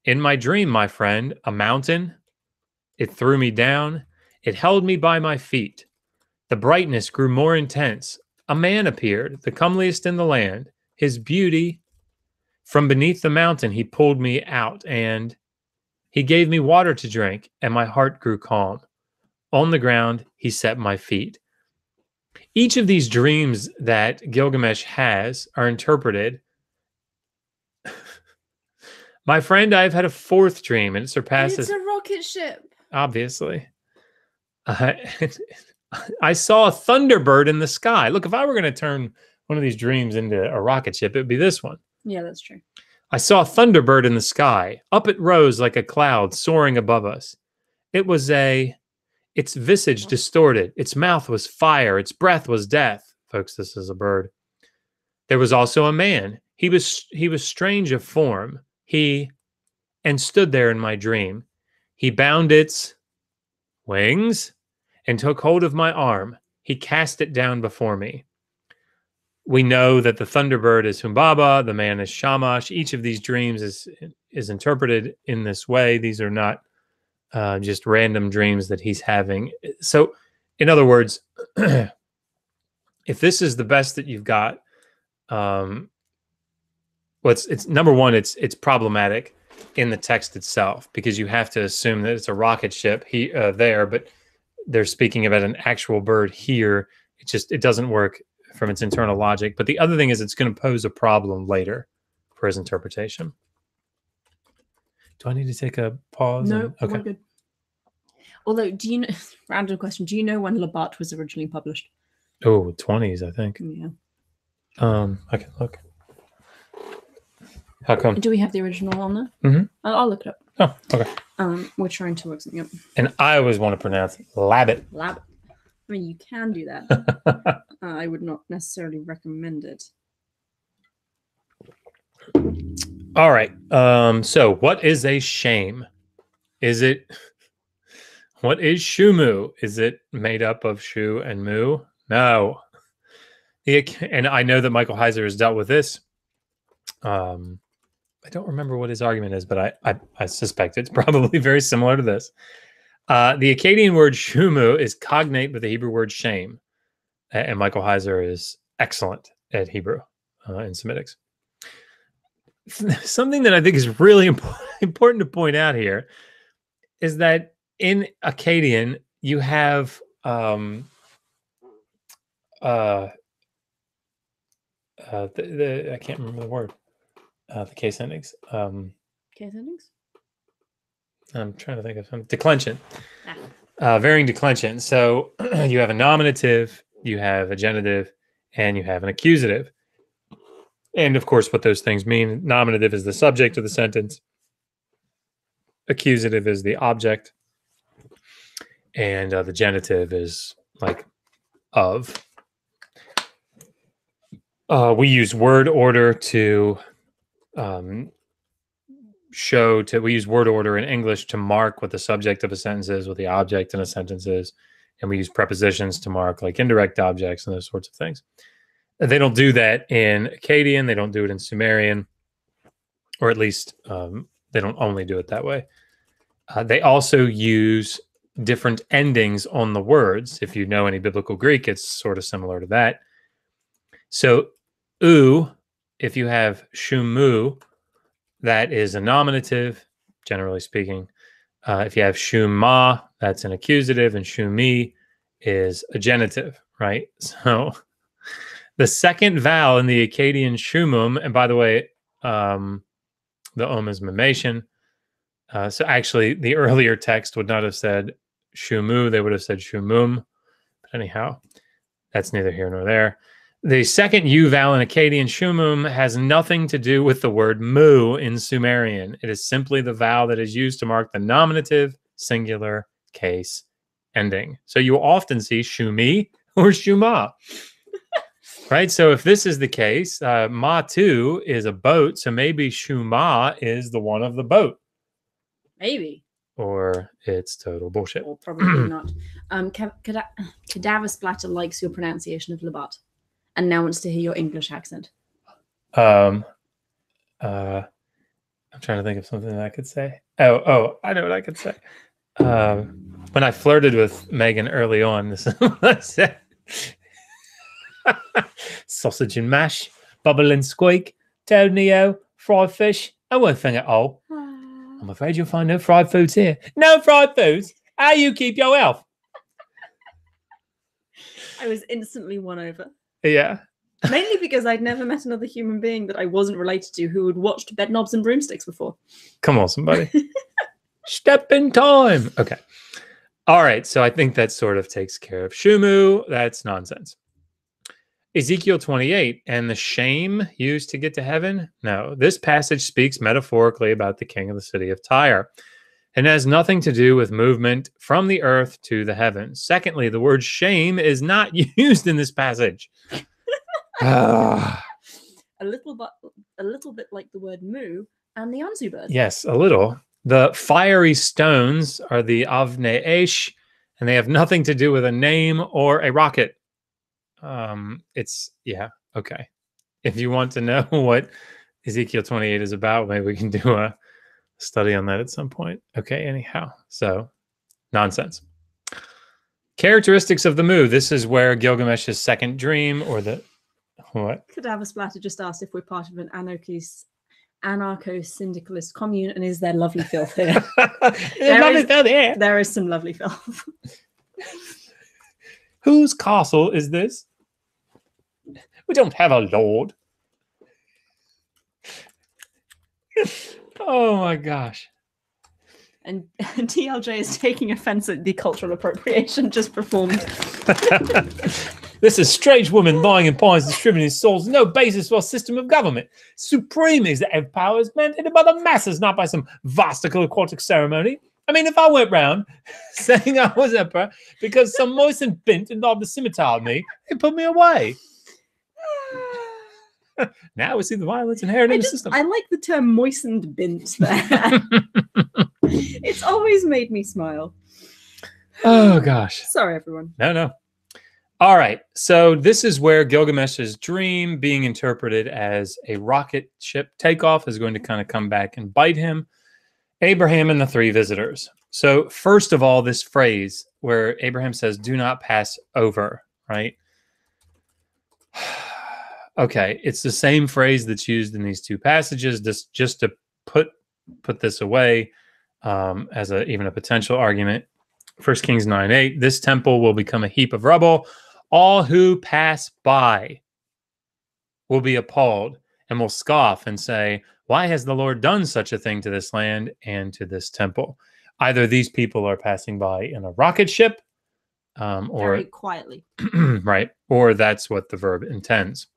In my dream, my friend, a mountain, it threw me down. It held me by my feet. The brightness grew more intense. A man appeared, the comeliest in the land. His beauty, from beneath the mountain, he pulled me out, and he gave me water to drink, and my heart grew calm. On the ground, he set my feet." Each of these dreams that Gilgamesh has are interpreted. "My friend, I've had a fourth dream, and it surpasses..." It's a rocket ship. Obviously. "I saw a thunderbird in the sky." Look, if I were going to turn one of these dreams into a rocket ship, it would be this one. Yeah, that's true. "I saw a thunderbird in the sky. Up it rose like a cloud soaring above us. Its visage distorted. Its mouth was fire. Its breath was death." Folks, this is a bird. There was also a man. He was strange of form. And stood there in my dream. He bound its wings and took hold of my arm. He cast it down before me. We know that the thunderbird is Humbaba, the man is Shamash. Each of these dreams is interpreted in this way. These are not just random dreams that he's having. So, in other words, if this is the best that you've got, it's number one, it's problematic in the text itself, because you have to assume that it's a rocket ship there, but they're speaking about an actual bird here. It doesn't work from its internal logic. But the other thing is, it's going to pose a problem later for his interpretation. Do I need to take a pause? No, okay. we're good. Although, do you know, random question, do you know when Labat was originally published? Oh, 20s, I think. Yeah. I can look. How come? Do we have the original on there? Mm-hmm. I'll look it up. Oh, okay. We're trying to work something up. And I always want to pronounce Labbit. Labbit. I mean, you can do that. I would not necessarily recommend it. All right. So what is a shame? What is Shumu? Is it made up of Shu and Mu? No. And I know that Michael Heiser has dealt with this. I don't remember what his argument is, but I suspect it's probably very similar to this. The Akkadian word Shumu is cognate with the Hebrew word shame. And Michael Heiser is excellent at Hebrew and Semitics. Something that I think is really important to point out here is that in Akkadian, you have I can't remember the word. The case endings. Case endings? I'm trying to think of some declension. Varying declension. So you have a nominative, you have a genitive, and you have an accusative. And of course, what those things mean: nominative is the subject of the sentence, accusative is the object, and the genitive is like of. We use word order to we use word order in English to mark what the subject of a sentence is, what the object in a sentence is, and we use prepositions to mark like indirect objects and those sorts of things. They don't do that in Akkadian. They don't do it in Sumerian, or at least they don't only do it that way. They also use different endings on the words. If you know any biblical Greek, it's sort of similar to that. So, if you have shumu, that is a nominative, generally speaking. If you have shumma, that's an accusative, and shumi is a genitive, right? So the second vowel in the Akkadian shumum, and by the way, the is memation. So actually, the earlier text would not have said shumu, they would have said shumum. But anyhow, that's neither here nor there. The second U vowel in Akkadian shumum has nothing to do with the word mu in Sumerian. It is simply the vowel that is used to mark the nominative singular case ending. So you will often see shumi or shuma. Right? So if this is the case, ma2 is a boat, so maybe shuma is the one of the boat. Maybe. Or it's total bullshit. Or probably not. Cadaver Splatter likes your pronunciation of Labat and now wants to hear your English accent. I'm trying to think of something that I could say. Oh, I know what I could say. When I flirted with Megan early on, this is what I said. Sausage and mash, bubble and squeak, toad neo, fried fish, and one thing at all. I'm afraid you'll find no fried foods here. No fried foods? How you keep your health? I was instantly won over. Yeah. Mainly because I'd never met another human being that I wasn't related to who had watched Bed Knobs and Broomsticks before. Come on, somebody. Step in time. Okay. All right. So I think that sort of takes care of Shumu. That's nonsense. Ezekiel 28, and the shame used to get to heaven? No, this passage speaks metaphorically about the king of the city of Tyre and has nothing to do with movement from the earth to the heavens. Secondly, the word shame is not used in this passage. a little bit like the word moo and the Anzu bird. Yes, a little. The fiery stones are the Avnei Esh, and they have nothing to do with a name or a rocket. Okay. If you want to know what Ezekiel 28 is about, maybe we can do a study on that at some point. Okay, anyhow, so nonsense. Characteristics of the Mu. This is where Gilgamesh's second dream, or the what? Cadaver Splatter just asked if we're part of an anarcho-syndicalist commune, and is there lovely filth here? There is some lovely filth. Whose castle is this? We don't have a lord. Oh my gosh. And TLJ is taking offense at the cultural appropriation just performed. This is strange woman lying in pines, distributing souls, no basis for a system of government. Supreme executive power is mandated by the masses, not by some vastical aquatic ceremony. I mean, if I went round saying I was emperor because some moistened bint involved a scimitar on me, they put me away. Now we see the violence inherent in the system. I like the term moistened bint there. It's always made me smile. Oh, gosh. Sorry, everyone. No. All right. So this is where Gilgamesh's dream, being interpreted as a rocket ship takeoff, is going to kind of come back and bite him. Abraham and the three visitors. So first of all, this phrase where Abraham says, do not pass over, right? Okay, it's the same phrase that's used in these two passages. Just to put this away as even a potential argument. 1 Kings 9:8. This temple will become a heap of rubble. All who pass by will be appalled and will scoff and say, "Why has the Lord done such a thing to this land and to this temple?" Either these people are passing by in a rocket ship, or very quietly, right? Or that's what the verb intends.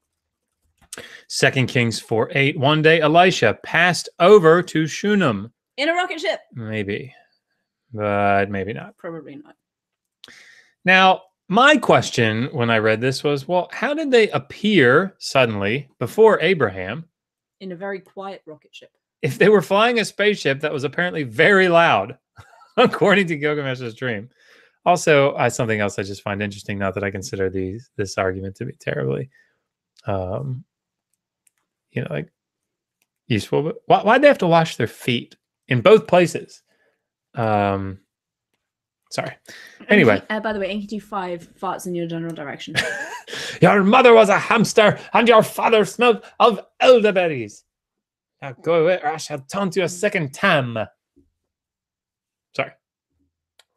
2 Kings 4:8. One day Elisha passed over to Shunem. In a rocket ship. Maybe. But maybe not. Probably not. Now, my question when I read this was, well, how did they appear suddenly before Abraham? In a very quiet rocket ship. If they were flying a spaceship that was apparently very loud, according to Gilgamesh's dream. Also, something else I just find interesting, not that I consider this argument to be terribly like useful, but why'd they have to wash their feet in both places? Sorry. Anyway. By the way, Inky do 5 farts in your general direction. Your mother was a hamster and your father smelled of elderberries. Now go away or I shall taunt you a second time. Sorry.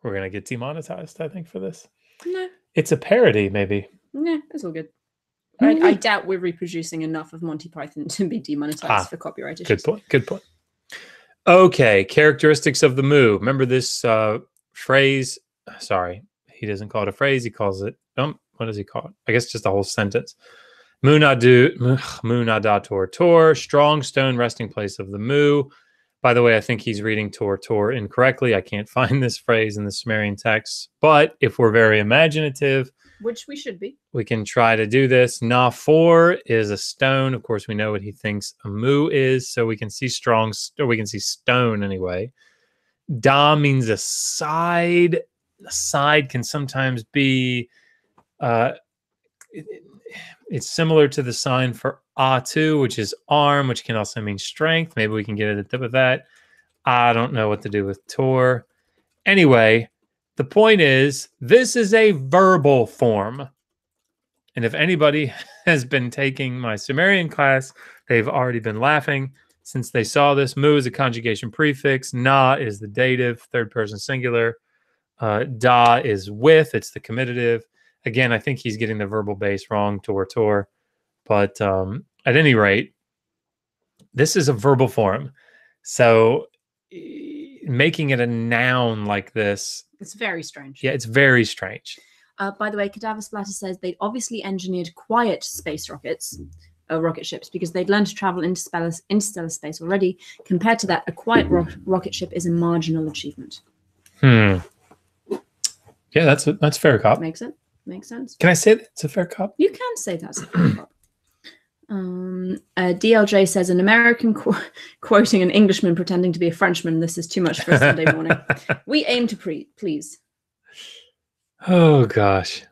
We're going to get demonetized, I think, for this. No. It's a parody, maybe. No, it's all good. I doubt we're reproducing enough of Monty Python to be demonetized for copyright issues. Good point. Okay, characteristics of the Mu. Remember this phrase? Sorry, he doesn't call it a phrase. He calls it, what does he call it? I guess just a whole sentence. Tor, strong stone resting place of the Mu. By the way, I think he's reading Tor incorrectly. I can't find this phrase in the Sumerian text. But if we're very imaginative, which we should be, we can try to do this. Na4 is a stone. Of course, we know what he thinks a Mu is, so we can see stone anyway. Da means a side. A side can sometimes be, it's similar to the sign for Atu, which is arm, which can also mean strength. Maybe we can get it with that. I don't know what to do with Tor. Anyway, the point is, this is a verbal form. And if anybody has been taking my Sumerian class, they've already been laughing since they saw this. Mu is a conjugation prefix. Na is the dative, third person singular. Da is with, it's the comitative. Again, I think he's getting the verbal base wrong, Tor. But at any rate, this is a verbal form. So making it a noun like this, it's very strange. Yeah, it's very strange. By the way, Cadaver Splatter says they'd obviously engineered quiet space rocket ships because they'd learned to travel interstellar space already. Compared to that, a quiet rocket ship is a marginal achievement. Yeah, that's fair cop. Makes sense. Can I say that it's a fair cop? You can say that's a fair cop. DLJ says an American quoting an Englishman pretending to be a Frenchman. This is too much for a Sunday morning. We aim to please. Oh, gosh.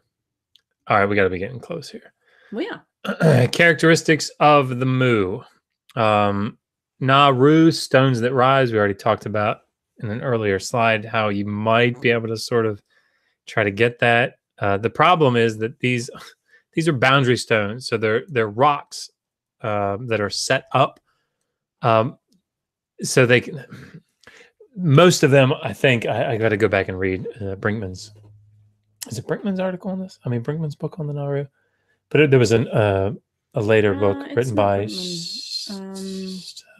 All right, we got to be getting close here. We are. Characteristics of the Mu. Naru, stones that rise. We already talked about in an earlier slide how you might be able to sort of try to get that. The problem is that these are boundary stones, so they're rocks that are set up. So they can. Most of them, I think, I got to go back and read Brinkman's. Is it Brinkman's article on this? I mean, Brinkman's book on the Naru. But there was a later book written by.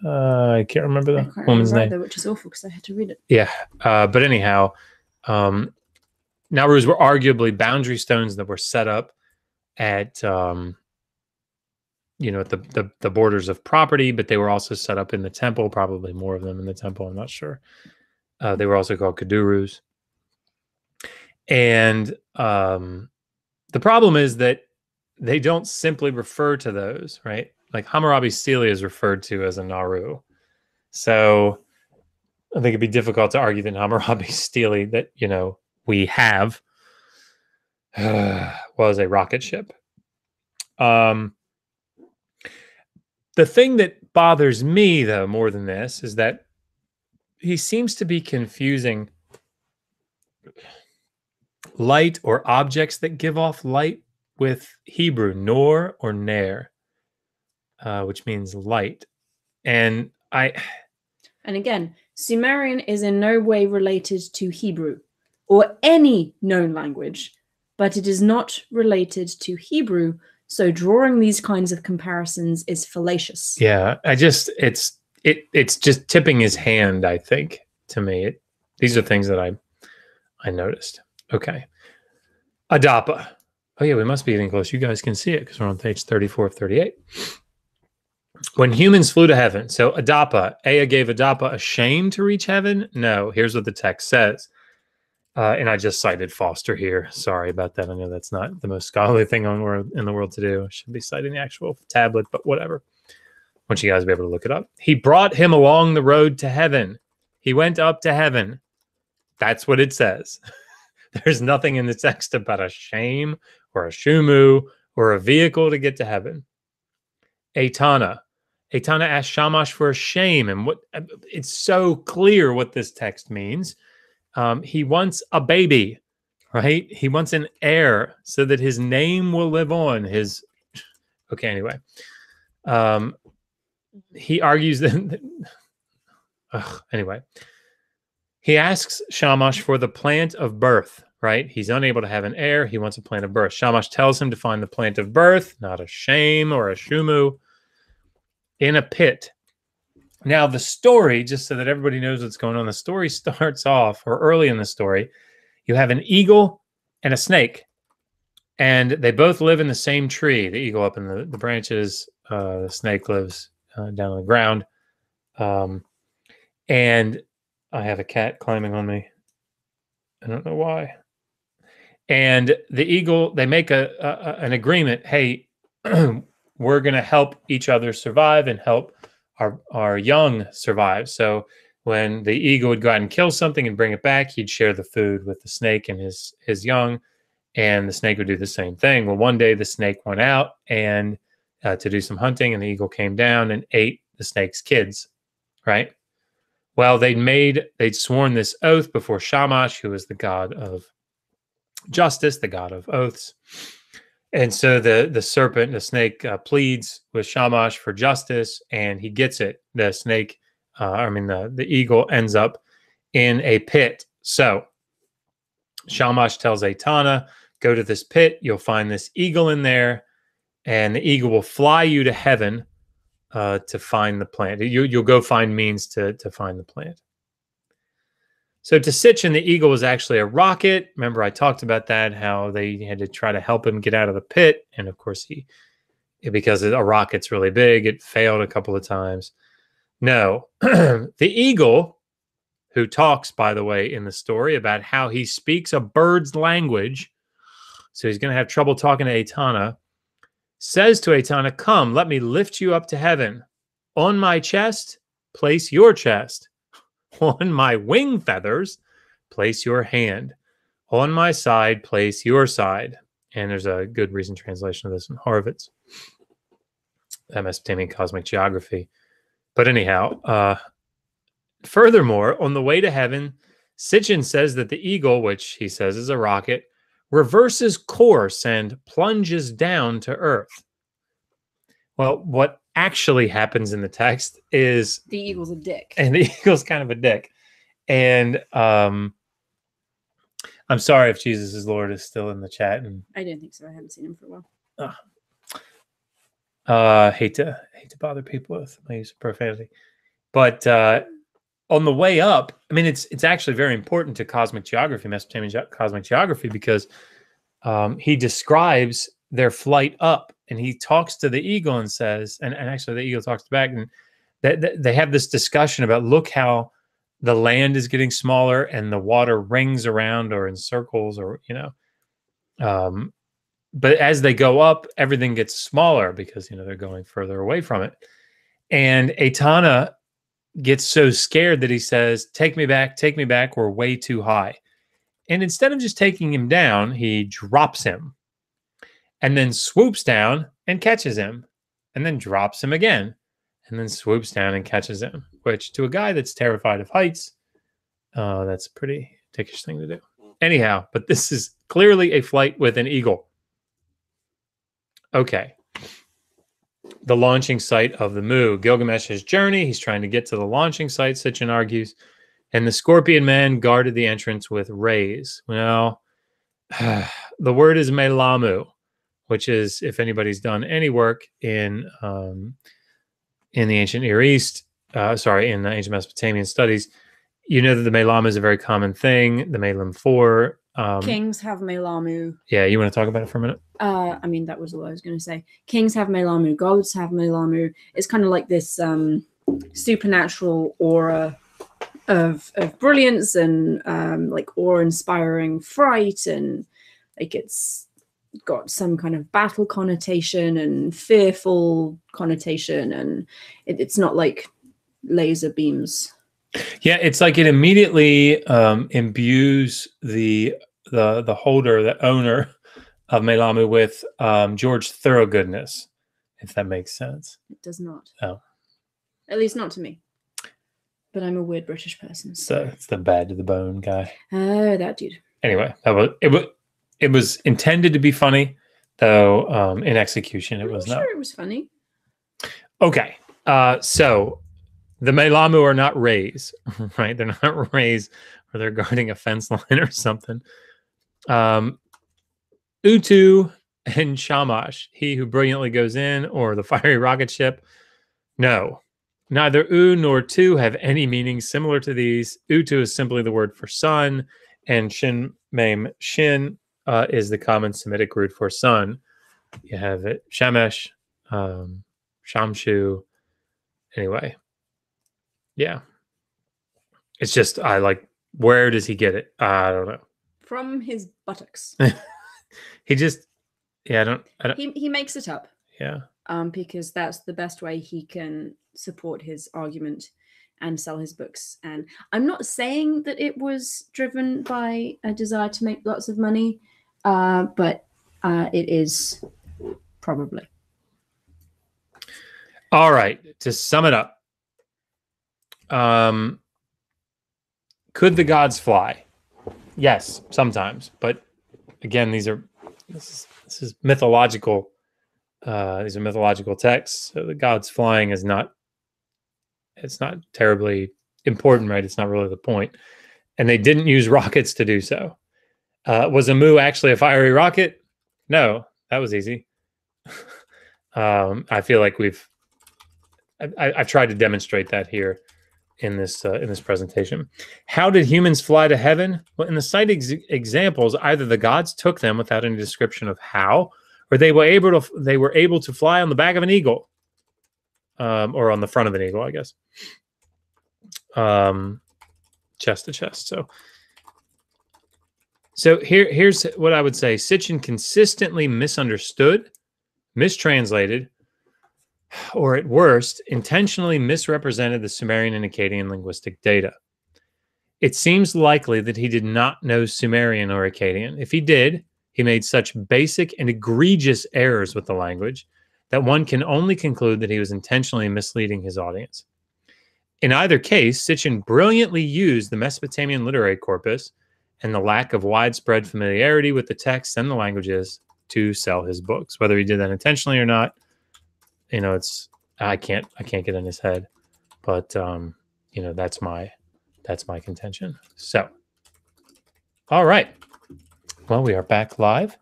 I can't remember the woman's name, either, which is awful because I had to read it. Yeah, but anyhow, Narus were arguably boundary stones that were set up at at the borders of property, but they were also set up in the temple. Probably more of them in the temple. I'm not sure. They were also called kadurus. And the problem is that they don't simply refer to those, right? Like Hammurabi stele is referred to as a Naru. So I think it'd be difficult to argue that Hammurabi stele that, we have was a rocket ship. The thing that bothers me, though, more than this, is that he seems to be confusing light or objects that give off light with Hebrew nor or ner, which means light. And again, Sumerian is in no way related to Hebrew or any known language, but it is not related to Hebrew. So drawing these kinds of comparisons is fallacious. Yeah, it's just tipping his hand, I think, to me. These are things that I noticed. Okay. Adapa. Oh, yeah, we must be getting close. You guys can see it because we're on page 34 of 38. When humans flew to heaven. So Adapa, Ea gave Adapa a shame to reach heaven? No, here's what the text says. And I just cited Foster here. Sorry about that. I know that's not the most scholarly thing in the world to do. I should be citing the actual tablet, but whatever. I want you guys to be able to look it up. He brought him along the road to heaven. He went up to heaven. That's what it says. There's nothing in the text about a shame or a shumu or a vehicle to get to heaven. Etana asked Shamash for a shame. And it's so clear what this text means. He wants a baby, right? He wants an heir so that his name will live on. Okay, anyway. He argues that... anyway. He asks Shamash for the plant of birth, right? He's unable to have an heir. He wants a plant of birth. Shamash tells him to find the plant of birth, not a shame or a shumu, in a pit. Now, the story, just so that everybody knows what's going on, the story starts off, or early in the story, you have an eagle and a snake, and they both live in the same tree. The eagle up in the branches, the snake lives down on the ground. And I have a cat climbing on me. I don't know why. And the eagle, they make an agreement. Hey, we're going to help each other survive and help our young survive. So when the eagle would go out and kill something and bring it back, he'd share the food with the snake and his young, and the snake would do the same thing. Well, one day the snake went out and to do some hunting, and the eagle came down and ate the snake's kids, right? Well, they'd sworn this oath before Shamash, who is the god of justice, the god of oaths. And so the serpent, the snake, pleads with Shamash for justice, and he gets it. The snake, the eagle ends up in a pit. So Shamash tells Etana, go to this pit. You'll find this eagle in there, and the eagle will fly you to heaven to find the plant. You'll go find means to find the plant. So to Sitchin, the eagle was actually a rocket. Remember, I talked about that, how they had to try to help him get out of the pit. And of course, because a rocket's really big, it failed a couple of times. No, the eagle, who talks, by the way, in the story about how he speaks a bird's language, so he's going to have trouble talking to Etana. says to Etana, "Come, let me lift you up to heaven. On my chest, place your chest. On my wing feathers, place your hand. On my side, place your side." And there's a good recent translation of this in Harvard's Mesopotamian Cosmic Geography. But anyhow, furthermore, on the way to heaven, Sitchin says that the eagle, which he says is a rocket, reverses course and plunges down to earth. Well, what actually happens in the text is The eagle's a dick. and the eagle's kind of a dick. And I'm sorry if Jesus is Lord is still in the chat. And I don't think so. I haven't seen him for a while. Hate to bother people with my use of profanity, but on the way up, I mean, it's actually very important to cosmic geography, Mesopotamian cosmic geography, because he describes their flight up, and he talks to the eagle and says, and actually the eagle talks back, and they have this discussion about, look how the land is getting smaller and the water rings around or in circles, or but as they go up, everything gets smaller because they're going further away from it. And Etana gets so scared that he says, take me back, we're way too high. And instead of just taking him down, he drops him and then swoops down and catches him, and then drops him again, and then swoops down and catches him, which to a guy that's terrified of heights, that's a pretty dickish thing to do. Anyhow, but this is clearly a flight with an eagle. Okay. The launching site of the Mu. Gilgamesh's journey. He's trying to get to the launching site, Sitchin argues. And the scorpion men guarded the entrance with rays. Well, the word is melamu, which is, if anybody's done any work in the ancient Near East, in the ancient Mesopotamian studies, you know that the melamu is a very common thing. The Melam 4. Kings have melamu. Yeah, you want to talk about it for a minute? I mean, that was all I was going to say. Kings have melamu. Gods have melamu. It's kind of like this supernatural aura of brilliance and like awe-inspiring fright, and like it's got some kind of battle connotation and fearful connotation, and it's not like laser beams. Yeah, it's like it immediately imbues the holder, the owner of Melamu with George Thorogoodness, if that makes sense. It does not. Oh. At least not to me. But I'm a weird British person. So it's the bad to the bone guy. Oh, that dude. Anyway, it was intended to be funny, though in execution it was not. Sure, it was funny. Okay, so the Melamu are not rays, right? They're not rays, or they're guarding a fence line or something. Utu and Shamash, he who brilliantly goes in, or the fiery rocket ship. No, neither U nor Tu have any meaning similar to these. Utu is simply the word for sun, and Shin Mem Shin is the common Semitic root for sun. You have it Shemesh, Shamshu. Anyway, yeah. It's just, where does he get it? I don't know. From his buttocks. He just, I don't. He makes it up. Yeah. Because that's the best way he can support his argument and sell his books. And I'm not saying that it was driven by a desire to make lots of money, but it is probably. All right. To sum it up, could the gods fly? Yes, sometimes. But again, this is mythological. These are mythological texts. So the gods flying is not. It's not terribly important, right? It's not really the point. And they didn't use rockets to do so. Was a Mu actually a fiery rocket? No, that was easy. I feel like I've tried to demonstrate that here in this presentation. How did humans fly to heaven? Well, in the cited examples, either the gods took them without any description of how, or they were able to fly on the back of an eagle, or on the front of an eagle, I guess, chest to chest. So here's what I would say: Sitchin consistently misunderstood mistranslated, or at worst, intentionally misrepresented the Sumerian and Akkadian linguistic data. It seems likely that he did not know Sumerian or Akkadian. If he did, he made such basic and egregious errors with the language that one can only conclude that he was intentionally misleading his audience. In either case, Sitchin brilliantly used the Mesopotamian literary corpus and the lack of widespread familiarity with the texts and the languages to sell his books. Whether he did that intentionally or not, you know, I can't get in his head, but you know, that's my contention. So, all right. Well, we are back live,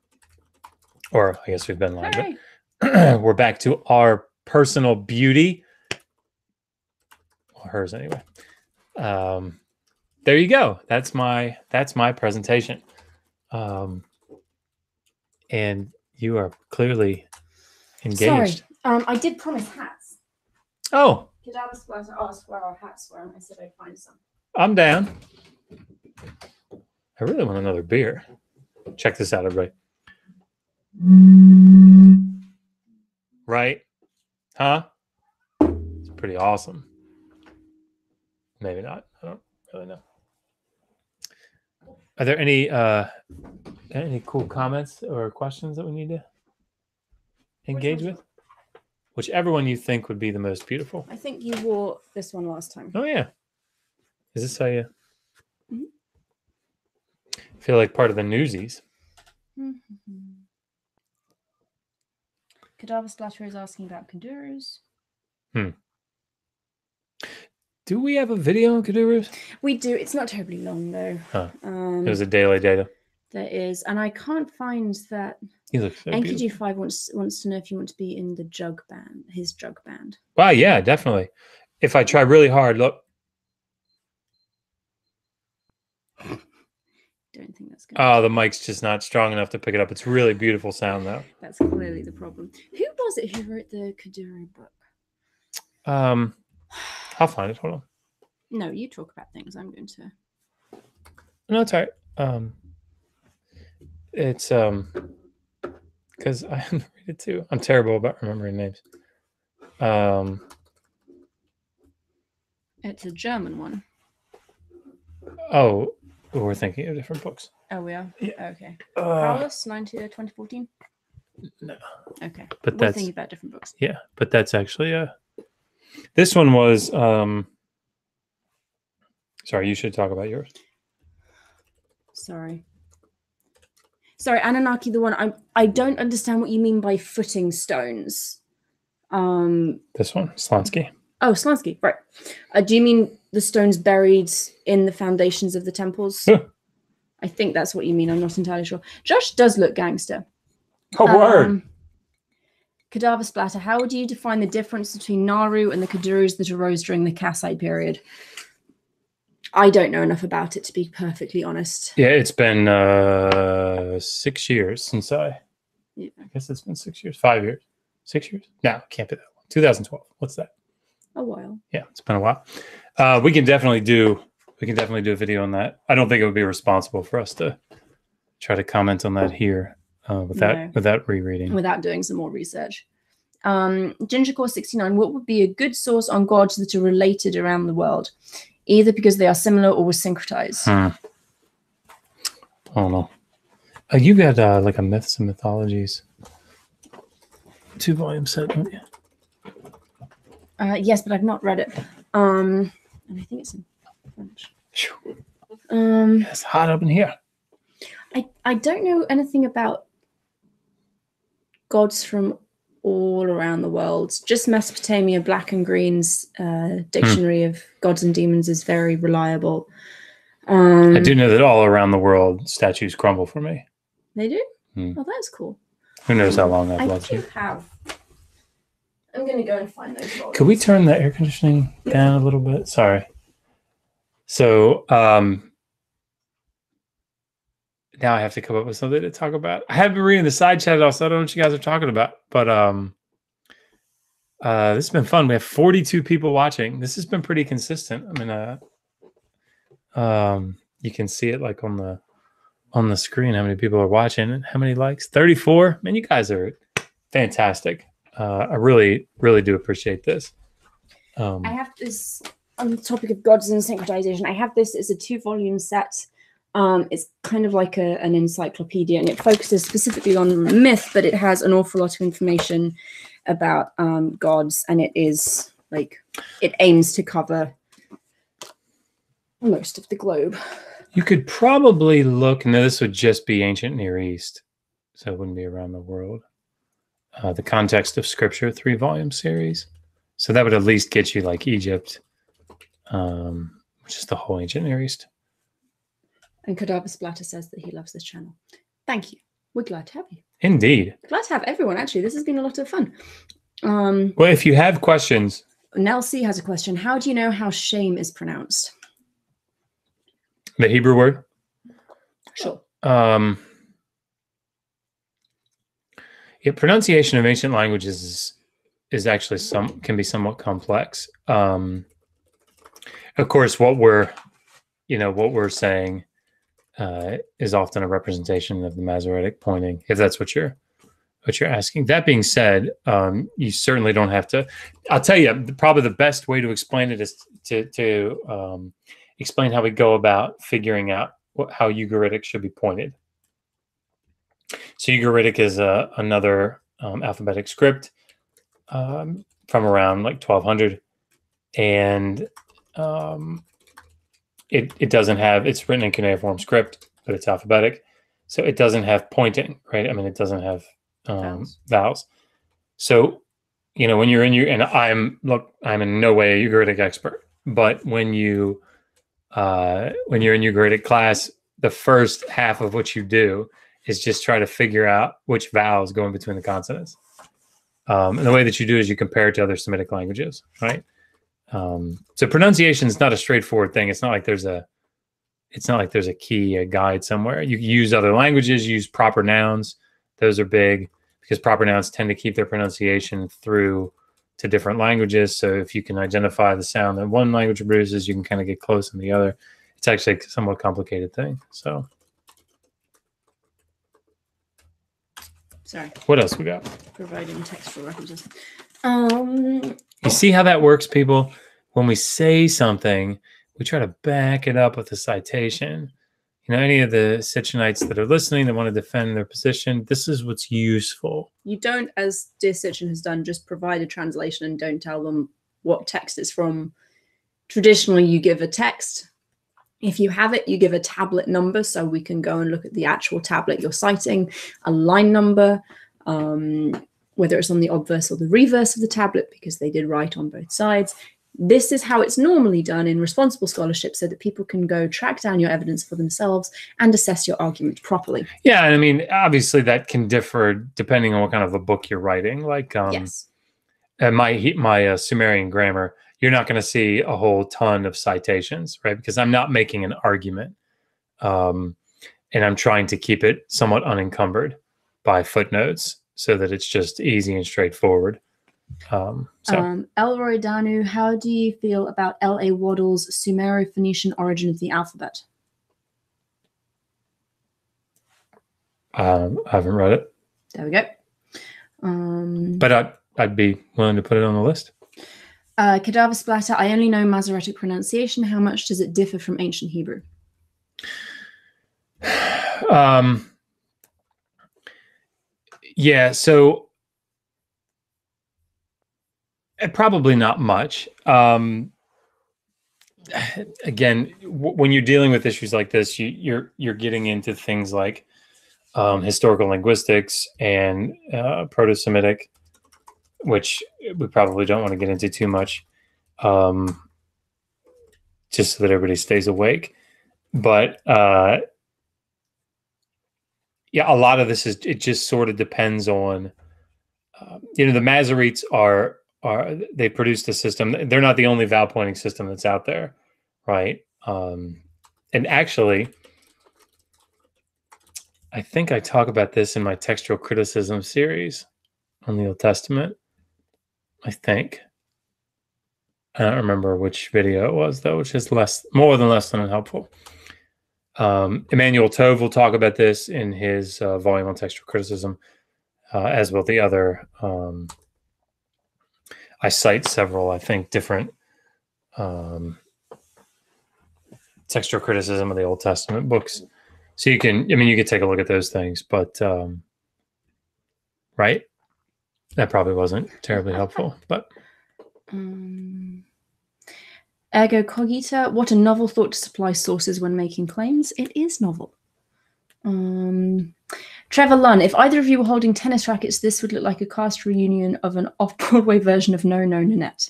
or I guess we've been live. Hey. But we're back to our personal beauty, or hers anyway. There you go. That's my presentation. And you are clearly engaged. Sorry, I did promise hats. Oh. Could I ask where our hats were? And I said I'd find some. I'm down. I really want another beer. Check this out, everybody. Right? Huh? It's pretty awesome. Maybe not. I don't really know. Are there any cool comments or questions that we need to engage with? Whichever one you think would be the most beautiful. I think you wore this one last time. Oh, yeah. Is this how you feel like part of the Newsies? Cadaver Splatter is asking about Kadurus. Do we have a video on Kadurus? We do. It's not terribly long, though. Huh. It was a daily data. There is. And I can't find that. He looks so beautiful. NKG5 wants to know if you want to be in the Jug band, his Jug band. Wow, yeah, definitely. If I try really hard, look. Don't think that's good. Oh, the mic's just not strong enough to pick it up. It's really beautiful sound, though. That's clearly the problem. Who was it who wrote the Kaduru book? I'll find it. Hold on. No, you talk about things. I'm going to. No, it's all right. It's because I haven't read it too. I'm terrible about remembering names. It's a German one. Oh, we're thinking of different books. Oh, we are? Yeah. Okay. Carlos, 2014? No. Okay. But we're thinking about different books. Yeah, but that's actually this one was sorry, you should talk about yours. Sorry, Anunnaki, the one I don't understand what you mean by footing stones. This one, Slansky. Oh, Slansky, right. Do you mean the stones buried in the foundations of the temples? I think that's what you mean. I'm not entirely sure. Josh does look gangster. Oh, word. Cadaver Splatter, how would you define the difference between Naru and the Kadurus that arose during the Kassite period? I don't know enough about it, to be perfectly honest. Yeah, it's been 6 years since I guess it's been 6 years, 5 years, 6 years. No, it can't be that long. 2012. What's that? A while. Yeah, it's been a while. We can definitely do a video on that. I don't think it would be responsible for us to try to comment on that here without rereading. Without doing some more research. Gingercore 69, what would be a good source on gods that are related around the world? Either because they are similar or were syncretized. I don't know. You got like a Myths and Mythologies 2-volume set, don't you? Yes, but I've not read it. And I think it's in French. It's hot up in here. I don't know anything about gods from all around the world. Just Mesopotamia, Black and Green's dictionary of gods and demons is very reliable. I do know that all around the world statues crumble for me. They do? Oh, that's cool. Who knows how long I've loved you. I'm going to go and find those volumes. Could we turn the air conditioning down a little bit? Sorry. So now I have to come up with something to talk about. I have been reading the side chat also. I don't know what you guys are talking about, but this has been fun. We have 42 people watching. This has been pretty consistent. I mean, you can see it like on the screen how many people are watching and how many likes. 34. Man, you guys are fantastic. I really, really do appreciate this. I have this on the topic of gods and syncretization. I have this. It's a 2-volume set. It's kind of like an encyclopedia, and it focuses specifically on myth, but it has an awful lot of information about gods, and it is like it aims to cover most of the globe. You could probably look. No, this would just be ancient Near East, so it wouldn't be around the world. The Context of Scripture 3-volume series. So that would at least get you like Egypt, which is the whole ancient Near East. And Cadaver Splatter says that he loves this channel. Thank you. We're glad to have you. Indeed. Glad to have everyone, actually. This has been a lot of fun. Well, if you have questions. Nell C has a question. How do you know how shame is pronounced? The Hebrew word? Sure. Yeah, pronunciation of ancient languages is actually can be somewhat complex. Of course, what we're saying is often a representation of the Masoretic pointing, if that's what you're asking. That being said, you certainly don't have to. I'll tell you, probably the best way to explain it is to explain how we go about figuring out how Ugaritic should be pointed. So Ugaritic is another alphabetic script from around like 1200, and it doesn't have. It's written in cuneiform script, but it's alphabetic, so it doesn't have pointing, right? I mean, it doesn't have vowels. So, when you're in and I'm in no way a Ugaritic expert, but when you're in Ugaritic class, the first half of what you do is just try to figure out which vowels go in between the consonants. And the way that you do is you compare it to other Semitic languages, right? So pronunciation is not a straightforward thing. It's not like there's a key, a guide somewhere. You use other languages, use proper nouns. Those are big because proper nouns tend to keep their pronunciation through to different languages. So if you can identify the sound that one language produces, you can kind of get close in the other. It's actually a somewhat complicated thing. So. Sorry. What else we got? Providing textual references. You see how that works, people? When we say something, we try to back it up with a citation. Any of the Sitchinites that are listening that want to defend their position, this is what's useful. You don't, as Dear Sitchin has done, just provide a translation and don't tell them what text it's from. Traditionally, you give a text. If you have it, you give a tablet number so we can go and look at the actual tablet you're citing, a line number, whether it's on the obverse or the reverse of the tablet, because they did write on both sides. This is how it's normally done in responsible scholarship so that people can go track down your evidence for themselves and assess your argument properly. Yeah, and I mean, obviously that can differ depending on what kind of a book you're writing. Like yes. My Sumerian grammar, you're not going to see a whole ton of citations, right? Because I'm not making an argument. And I'm trying to keep it somewhat unencumbered by footnotes so that it's just easy and straightforward. Elroy Danu, how do you feel about L.A. Waddell's Sumero-Phoenician origin of the alphabet? I haven't read it. There we go. But I'd be willing to put it on the list. Cadaver Splatter, I only know Masoretic pronunciation. How much does it differ from ancient Hebrew? Yeah, so probably not much. Again, when you're dealing with issues like this, you're getting into things like historical linguistics and Proto-Semitic, which we probably don't want to get into too much, just so that everybody stays awake. But yeah, a lot of this it just sort of depends on, the Masoretes they produced a system. They're not the only vowel pointing system that's out there, right? And actually, I think I talk about this in my textual criticism series on the Old Testament. I think. I don't remember which video it was, though, which is more than less than unhelpful. Emmanuel Tove will talk about this in his volume on textual criticism. as will the other. I cite several, I think, different textual criticism of the Old Testament books. So you can take a look at those things, but right? That probably wasn't terribly helpful, but. Ergo cogita, what a novel thought to supply sources when making claims. It is novel. Trevor Lunn, if either of you were holding tennis rackets, this would look like a cast reunion of an off-Broadway version of No No Nanette.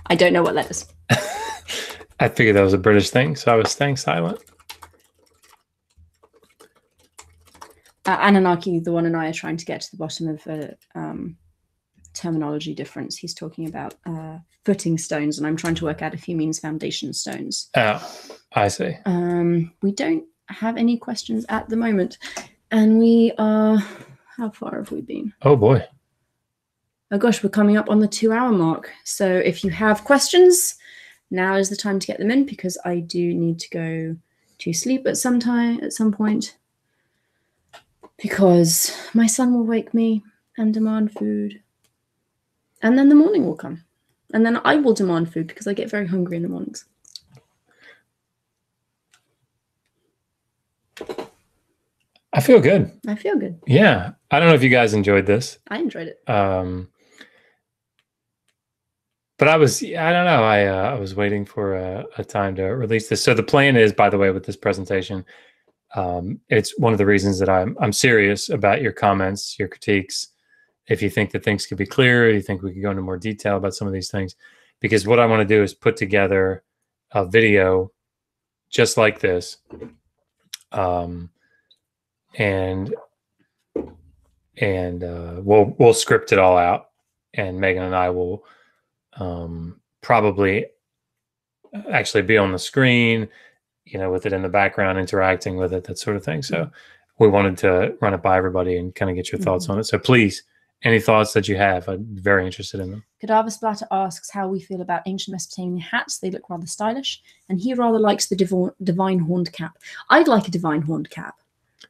I don't know what that is. I figured that was a British thing, so I was staying silent. Anunnaki, the one and I are trying to get to the bottom of a terminology difference. He's talking about footing stones, and I'm trying to work out if he means foundation stones. Oh, I see. We don't have any questions at the moment, and we are... How far have we been? Oh, boy. Oh, gosh, we're coming up on the 2-hour mark. So if you have questions, now is the time to get them in, because I do need to go to sleep at some point, because my son will wake me and demand food. And then the morning will come. And then I will demand food because I get very hungry in the mornings. I feel good. I feel good. Yeah. I don't know if you guys enjoyed this. I enjoyed it. But I don't know. I was waiting for a time to release this. So the plan is, by the way, with this presentation, it's one of the reasons that I'm serious about your comments, your critiques. If you think that things could be clearer, you think we could go into more detail about some of these things, because what I want to do is put together a video just like this, and we'll script it all out, and Megan and I will probably actually be on the screen, with it in the background, interacting with it, that sort of thing. So we wanted to run it by everybody and kind of get your thoughts on it. So please, any thoughts that you have, I'm very interested in them. Cadaver Splatter asks how we feel about ancient Mesopotamian hats. They look rather stylish, and he rather likes the divine horned cap. I'd like a divine horned cap.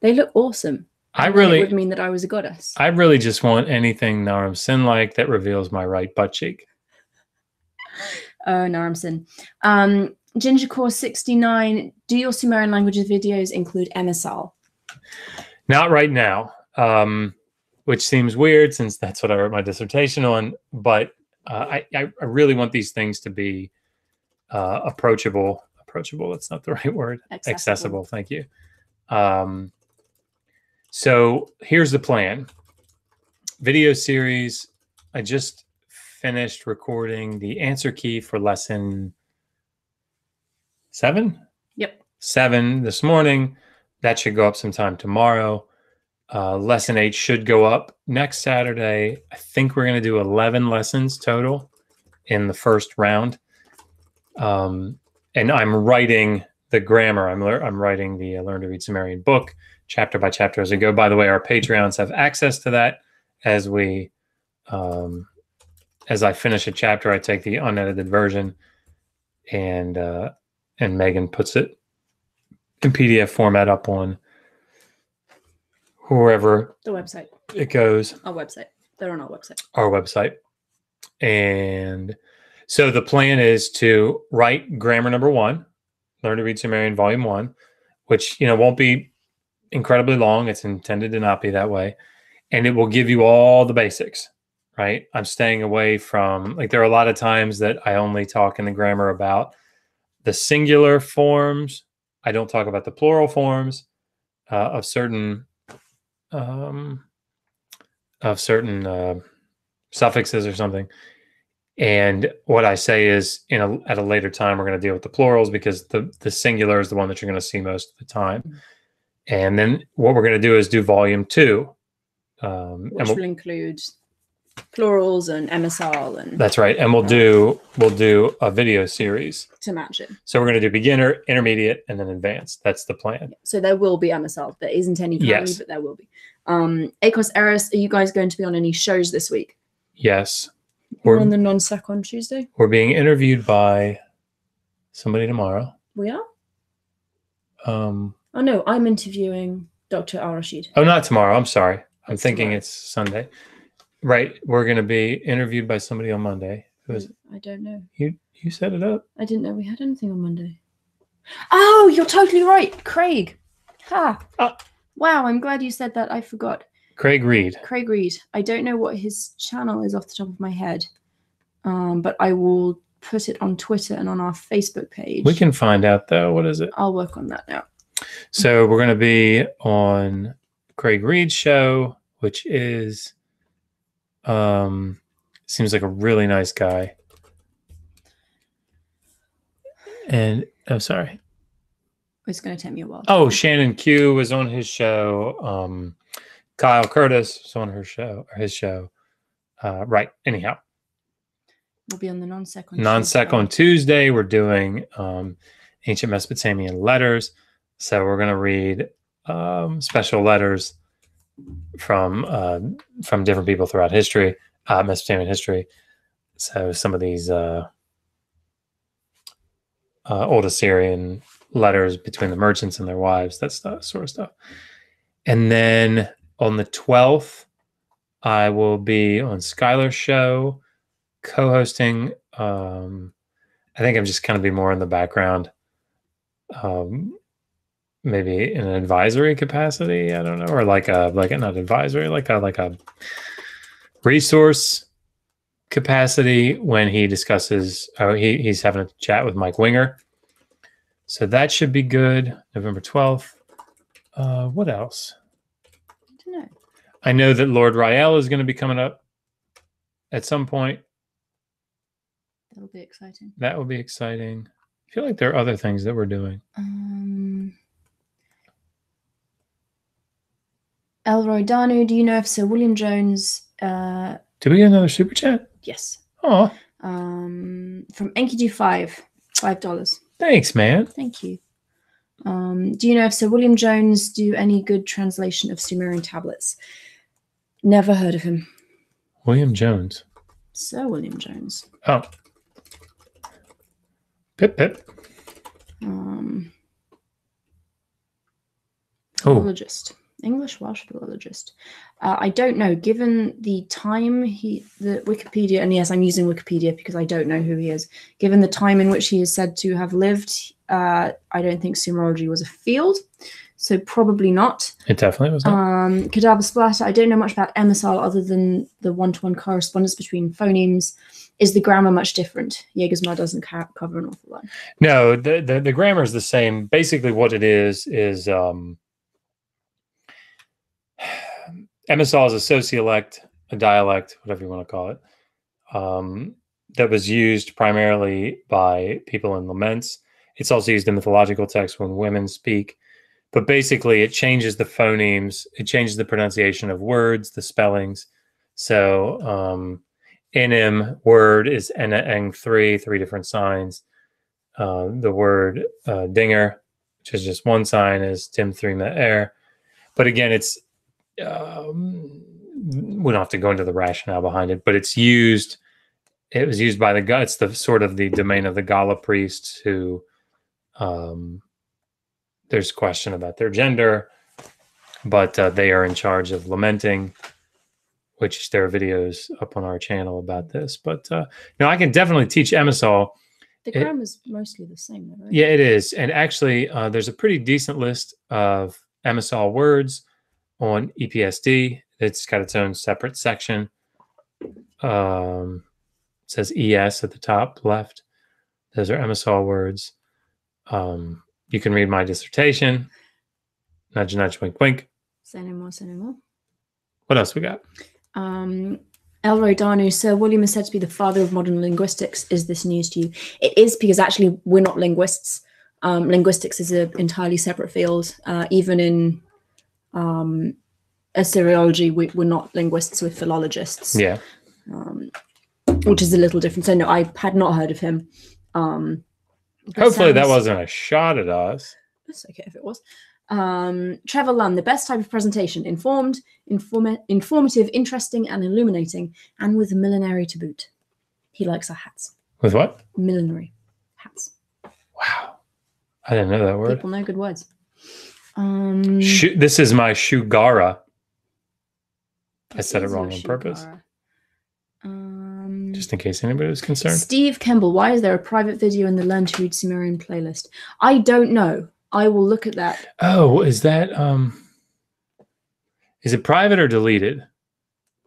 They look awesome. It would mean that I was a goddess. I really just want anything Naram Sin-like that reveals my right butt cheek. Oh, Naram Sin. Gingercore 69, do your Sumerian languages videos include MSL? Not right now, which seems weird since that's what I wrote my dissertation on. But I really want these things to be approachable. Approachable, that's not the right word. Accessible, thank you. So here's the plan. Video series. I just finished recording the answer key for lesson 7. Yep. 7 this morning. That should go up sometime tomorrow. Lesson 8 should go up next Saturday. I think we're going to do 11 lessons total in the first round. And I'm writing the grammar. I'm writing the Learn to Read Sumerian book chapter by chapter as I go. By the way, our Patreons have access to that. As I finish a chapter, I take the unedited version, and Megan puts it in PDF format up on wherever the website it goes. Our website. They're on our website. Our website. And so the plan is to write grammar number 1, Learn to Read Sumerian Volume 1, which won't be incredibly long. It's intended to not be that way. And it will give you all the basics, right? I'm staying away from, there are a lot of times that I only talk in the grammar about the singular forms. I don't talk about the plural forms of certain suffixes or something. And what I say is, at a later time, we're going to deal with the plurals, because the singular is the one that you're going to see most of the time. And then what we're going to do is do volume 2. Which will include plurals and MSL, and that's right. And we'll do a video series to match it. So we're going to do beginner, intermediate, and then advanced. That's the plan. So there will be MSL. There isn't any currently, but there will be. Akos Eris, are you guys going to be on any shows this week? Yes. We're on the non-sec on Tuesday. We're being interviewed by somebody tomorrow. We are? Oh no, I'm interviewing Dr. Al-Rashid. Oh, not tomorrow. I'm sorry. I'm It's thinking tomorrow. it's Sunday. Right. We're going to be interviewed by somebody on Monday. Who is it? I don't know. You set it up? I didn't know we had anything on Monday. Oh, you're totally right. Craig. Ha. Wow, I'm glad you said that. I forgot. Craig Reed. Craig Reed. I don't know what his channel is off the top of my head. But I will put it on Twitter and on our Facebook page. We can find out, though. What is it? I'll work on that now. So we're going to be on Craig Reed's show, which is, seems like a really nice guy. And I'm sorry. It's going to take me a while. Oh, Shannon Q was on his show. Kyle Curtis was on his show. Right. Anyhow. We'll be on the non-sec on Non-sec Tuesday. on Tuesday. We're doing ancient Mesopotamian letters. So we're going to read special letters from different people throughout history, Mesopotamian history. So some of these old Assyrian letters between the merchants and their wives, that sort of stuff. And then on the 12th, I will be on Skylar's show, co-hosting. I think I'm just kind of be more in the background, maybe in an advisory capacity. I don't know, or like not advisory, like a resource capacity when he discusses. He's having a chat with Mike Winger, so that should be good. November 12th. What else? I don't know. I know that Lord Rael is going to be coming up at some point. That'll be exciting. That will be exciting. I feel like there are other things that we're doing. Elroy Danu, do you know if Sir William Jones... Did we get another super chat? Yes. Oh. From Enkidu5, $5. Thanks, man. Thank you. Do you know if Sir William Jones do any good translation of Sumerian tablets? Never heard of him. William Jones. Sir William Jones. Oh. Pip. Philologist. English Welsh philologist. I don't know. Given the time the Wikipedia, and yes, I'm using Wikipedia because I don't know who he is. Given the time in which he is said to have lived, I don't think Sumerology was a field, so probably not. It definitely was not. Cadaver Splatter. I don't know much about MSL other than the one-to-one correspondence between phonemes. Is the grammar much different? Jägersma doesn't cover an awful lot. No, the grammar is the same. Basically, what it is MSL is a sociolect, a dialect, whatever you want to call it, that was used primarily by people in laments. It's also used in mythological texts when women speak. But basically, it changes the phonemes. It changes the pronunciation of words, the spellings. So, inim, word is ena eng three different signs. The word dinger, which is just one sign, is tim three me air. But again, it's we don't have to go into the rationale behind it, but it's used. It was used by it's the sort of the domain of the Gala priests who there's question about their gender, but they are in charge of lamenting, which there are videos up on our channel about this. But no, I can definitely teach MSL. The grammar is mostly the same, though, right? Yeah, it is. And actually, there's a pretty decent list of MSL words on EPSD. It's got its own separate section. It says ES at the top left. Those are MSL words. You can read my dissertation. Nudge, nudge, wink, wink. Say no more, say no more. What else we got? Elroy Danu, Sir William is said to be the father of modern linguistics. Is this news to you? It is, because actually we're not linguists. Linguistics is an entirely separate field. Even in Assyriology, we're not linguists, we're philologists. Yeah. Which is a little different. So no, I had not heard of him. Hopefully that wasn't a shot at us. That's okay if it was. Trevor Lunn, the best type of presentation: informed, informative, interesting, and illuminating, and with millinery to boot. He likes our hats. With what? Millinery hats. Wow. I didn't know that word. People know good words. This is my Shugara. I said it wrong on purpose. Just in case anybody was concerned. Steve Kemble, why is there a private video in the Learn to Read Sumerian playlist? I don't know. I will look at that. Oh, is that is it private or deleted?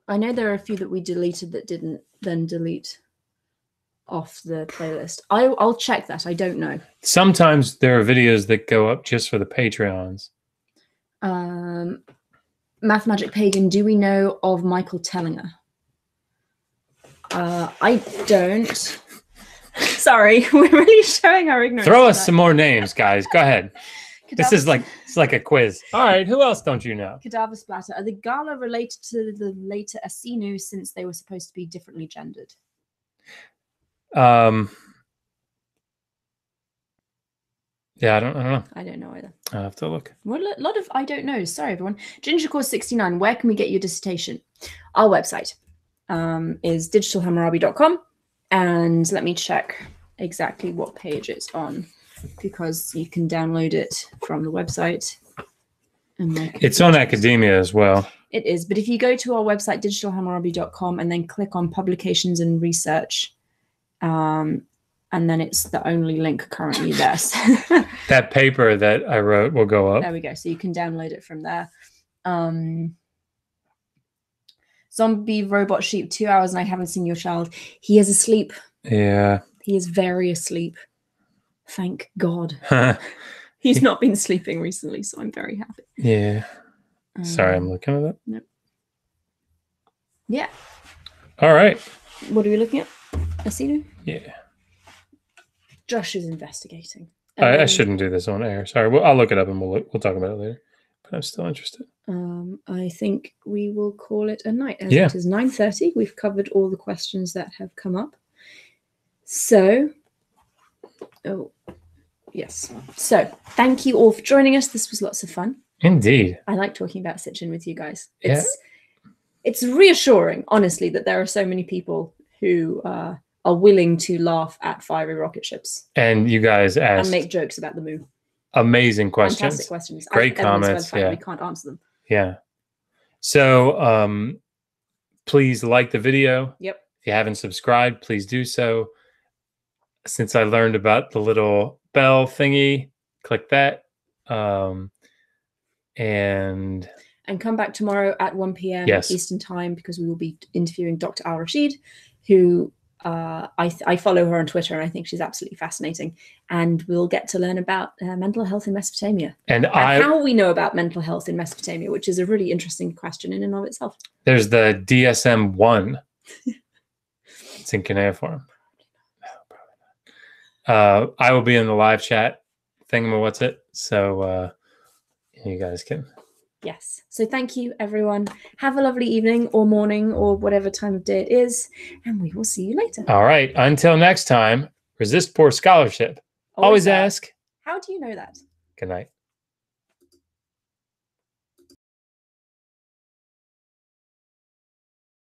I know there are a few that we deleted that didn't then delete off the playlist. I'll check that. I don't know. Sometimes there are videos that go up just for the Patreons. Math Magic Pagan, do we know of Michael Tellinger? I don't. Sorry, we're really showing our ignorance. Throw us some more names, guys. Go ahead. This is like a quiz. All right, who else don't you know? Cadaver Splatter. Are the Gala related to the later Asinu since they were supposed to be differently gendered? Yeah, I don't know. I don't know either. I'll have to look. Well, a lot of I don't know. Sorry, everyone. Gingercore69, where can we get your dissertation? Our website is digitalhammurabi.com. And let me check exactly what page it's on, because you can download it from the website. It's on academia as well. It is. But if you go to our website, digitalhammurabi.com, and then click on publications and research, and then it's the only link currently there. That paper that I wrote will go up. There we go. So you can download it from there. Zombie Robot Sheep, 2 hours and I haven't seen your child. He is asleep. Yeah. He is very asleep. Thank God. He's not been sleeping recently, so I'm very happy. Yeah. Sorry, I'm looking at that. Nope. Yeah. All right. What are we looking at? Asinu? Yeah. Josh is investigating. I shouldn't do this on air. Sorry. I'll look it up and we'll talk about it later. But I'm still interested. I think we will call it a night. As it is 9:30. We've covered all the questions that have come up. So, yes. So, thank you all for joining us. This was lots of fun. Indeed. I like talking about Sitchin with you guys. It's reassuring, honestly, that there are so many people who are willing to laugh at fiery rocket ships. And you guys asked. And make jokes about the moon. Amazing questions. Fantastic questions. Great comments. Yeah. We can't answer them. Yeah. So please like the video. Yep. If you haven't subscribed, please do so. Since I learned about the little bell thingy, click that. And come back tomorrow at 1 p.m. Yes. Eastern time, because we will be interviewing Dr. Al Rashid, who I follow her on Twitter, and I think she's absolutely fascinating. And we'll get to learn about mental health in Mesopotamia and how we know about mental health in Mesopotamia, which is a really interesting question in and of itself. There's the DSM-1. It's in cuneiform. No, probably not. I will be in the live chat what's it? So you guys can. Yes. So thank you, everyone. Have a lovely evening or morning or whatever time of day it is, and we will see you later. All right. Until next time, resist poor scholarship. Always ask. How do you know that? Good night.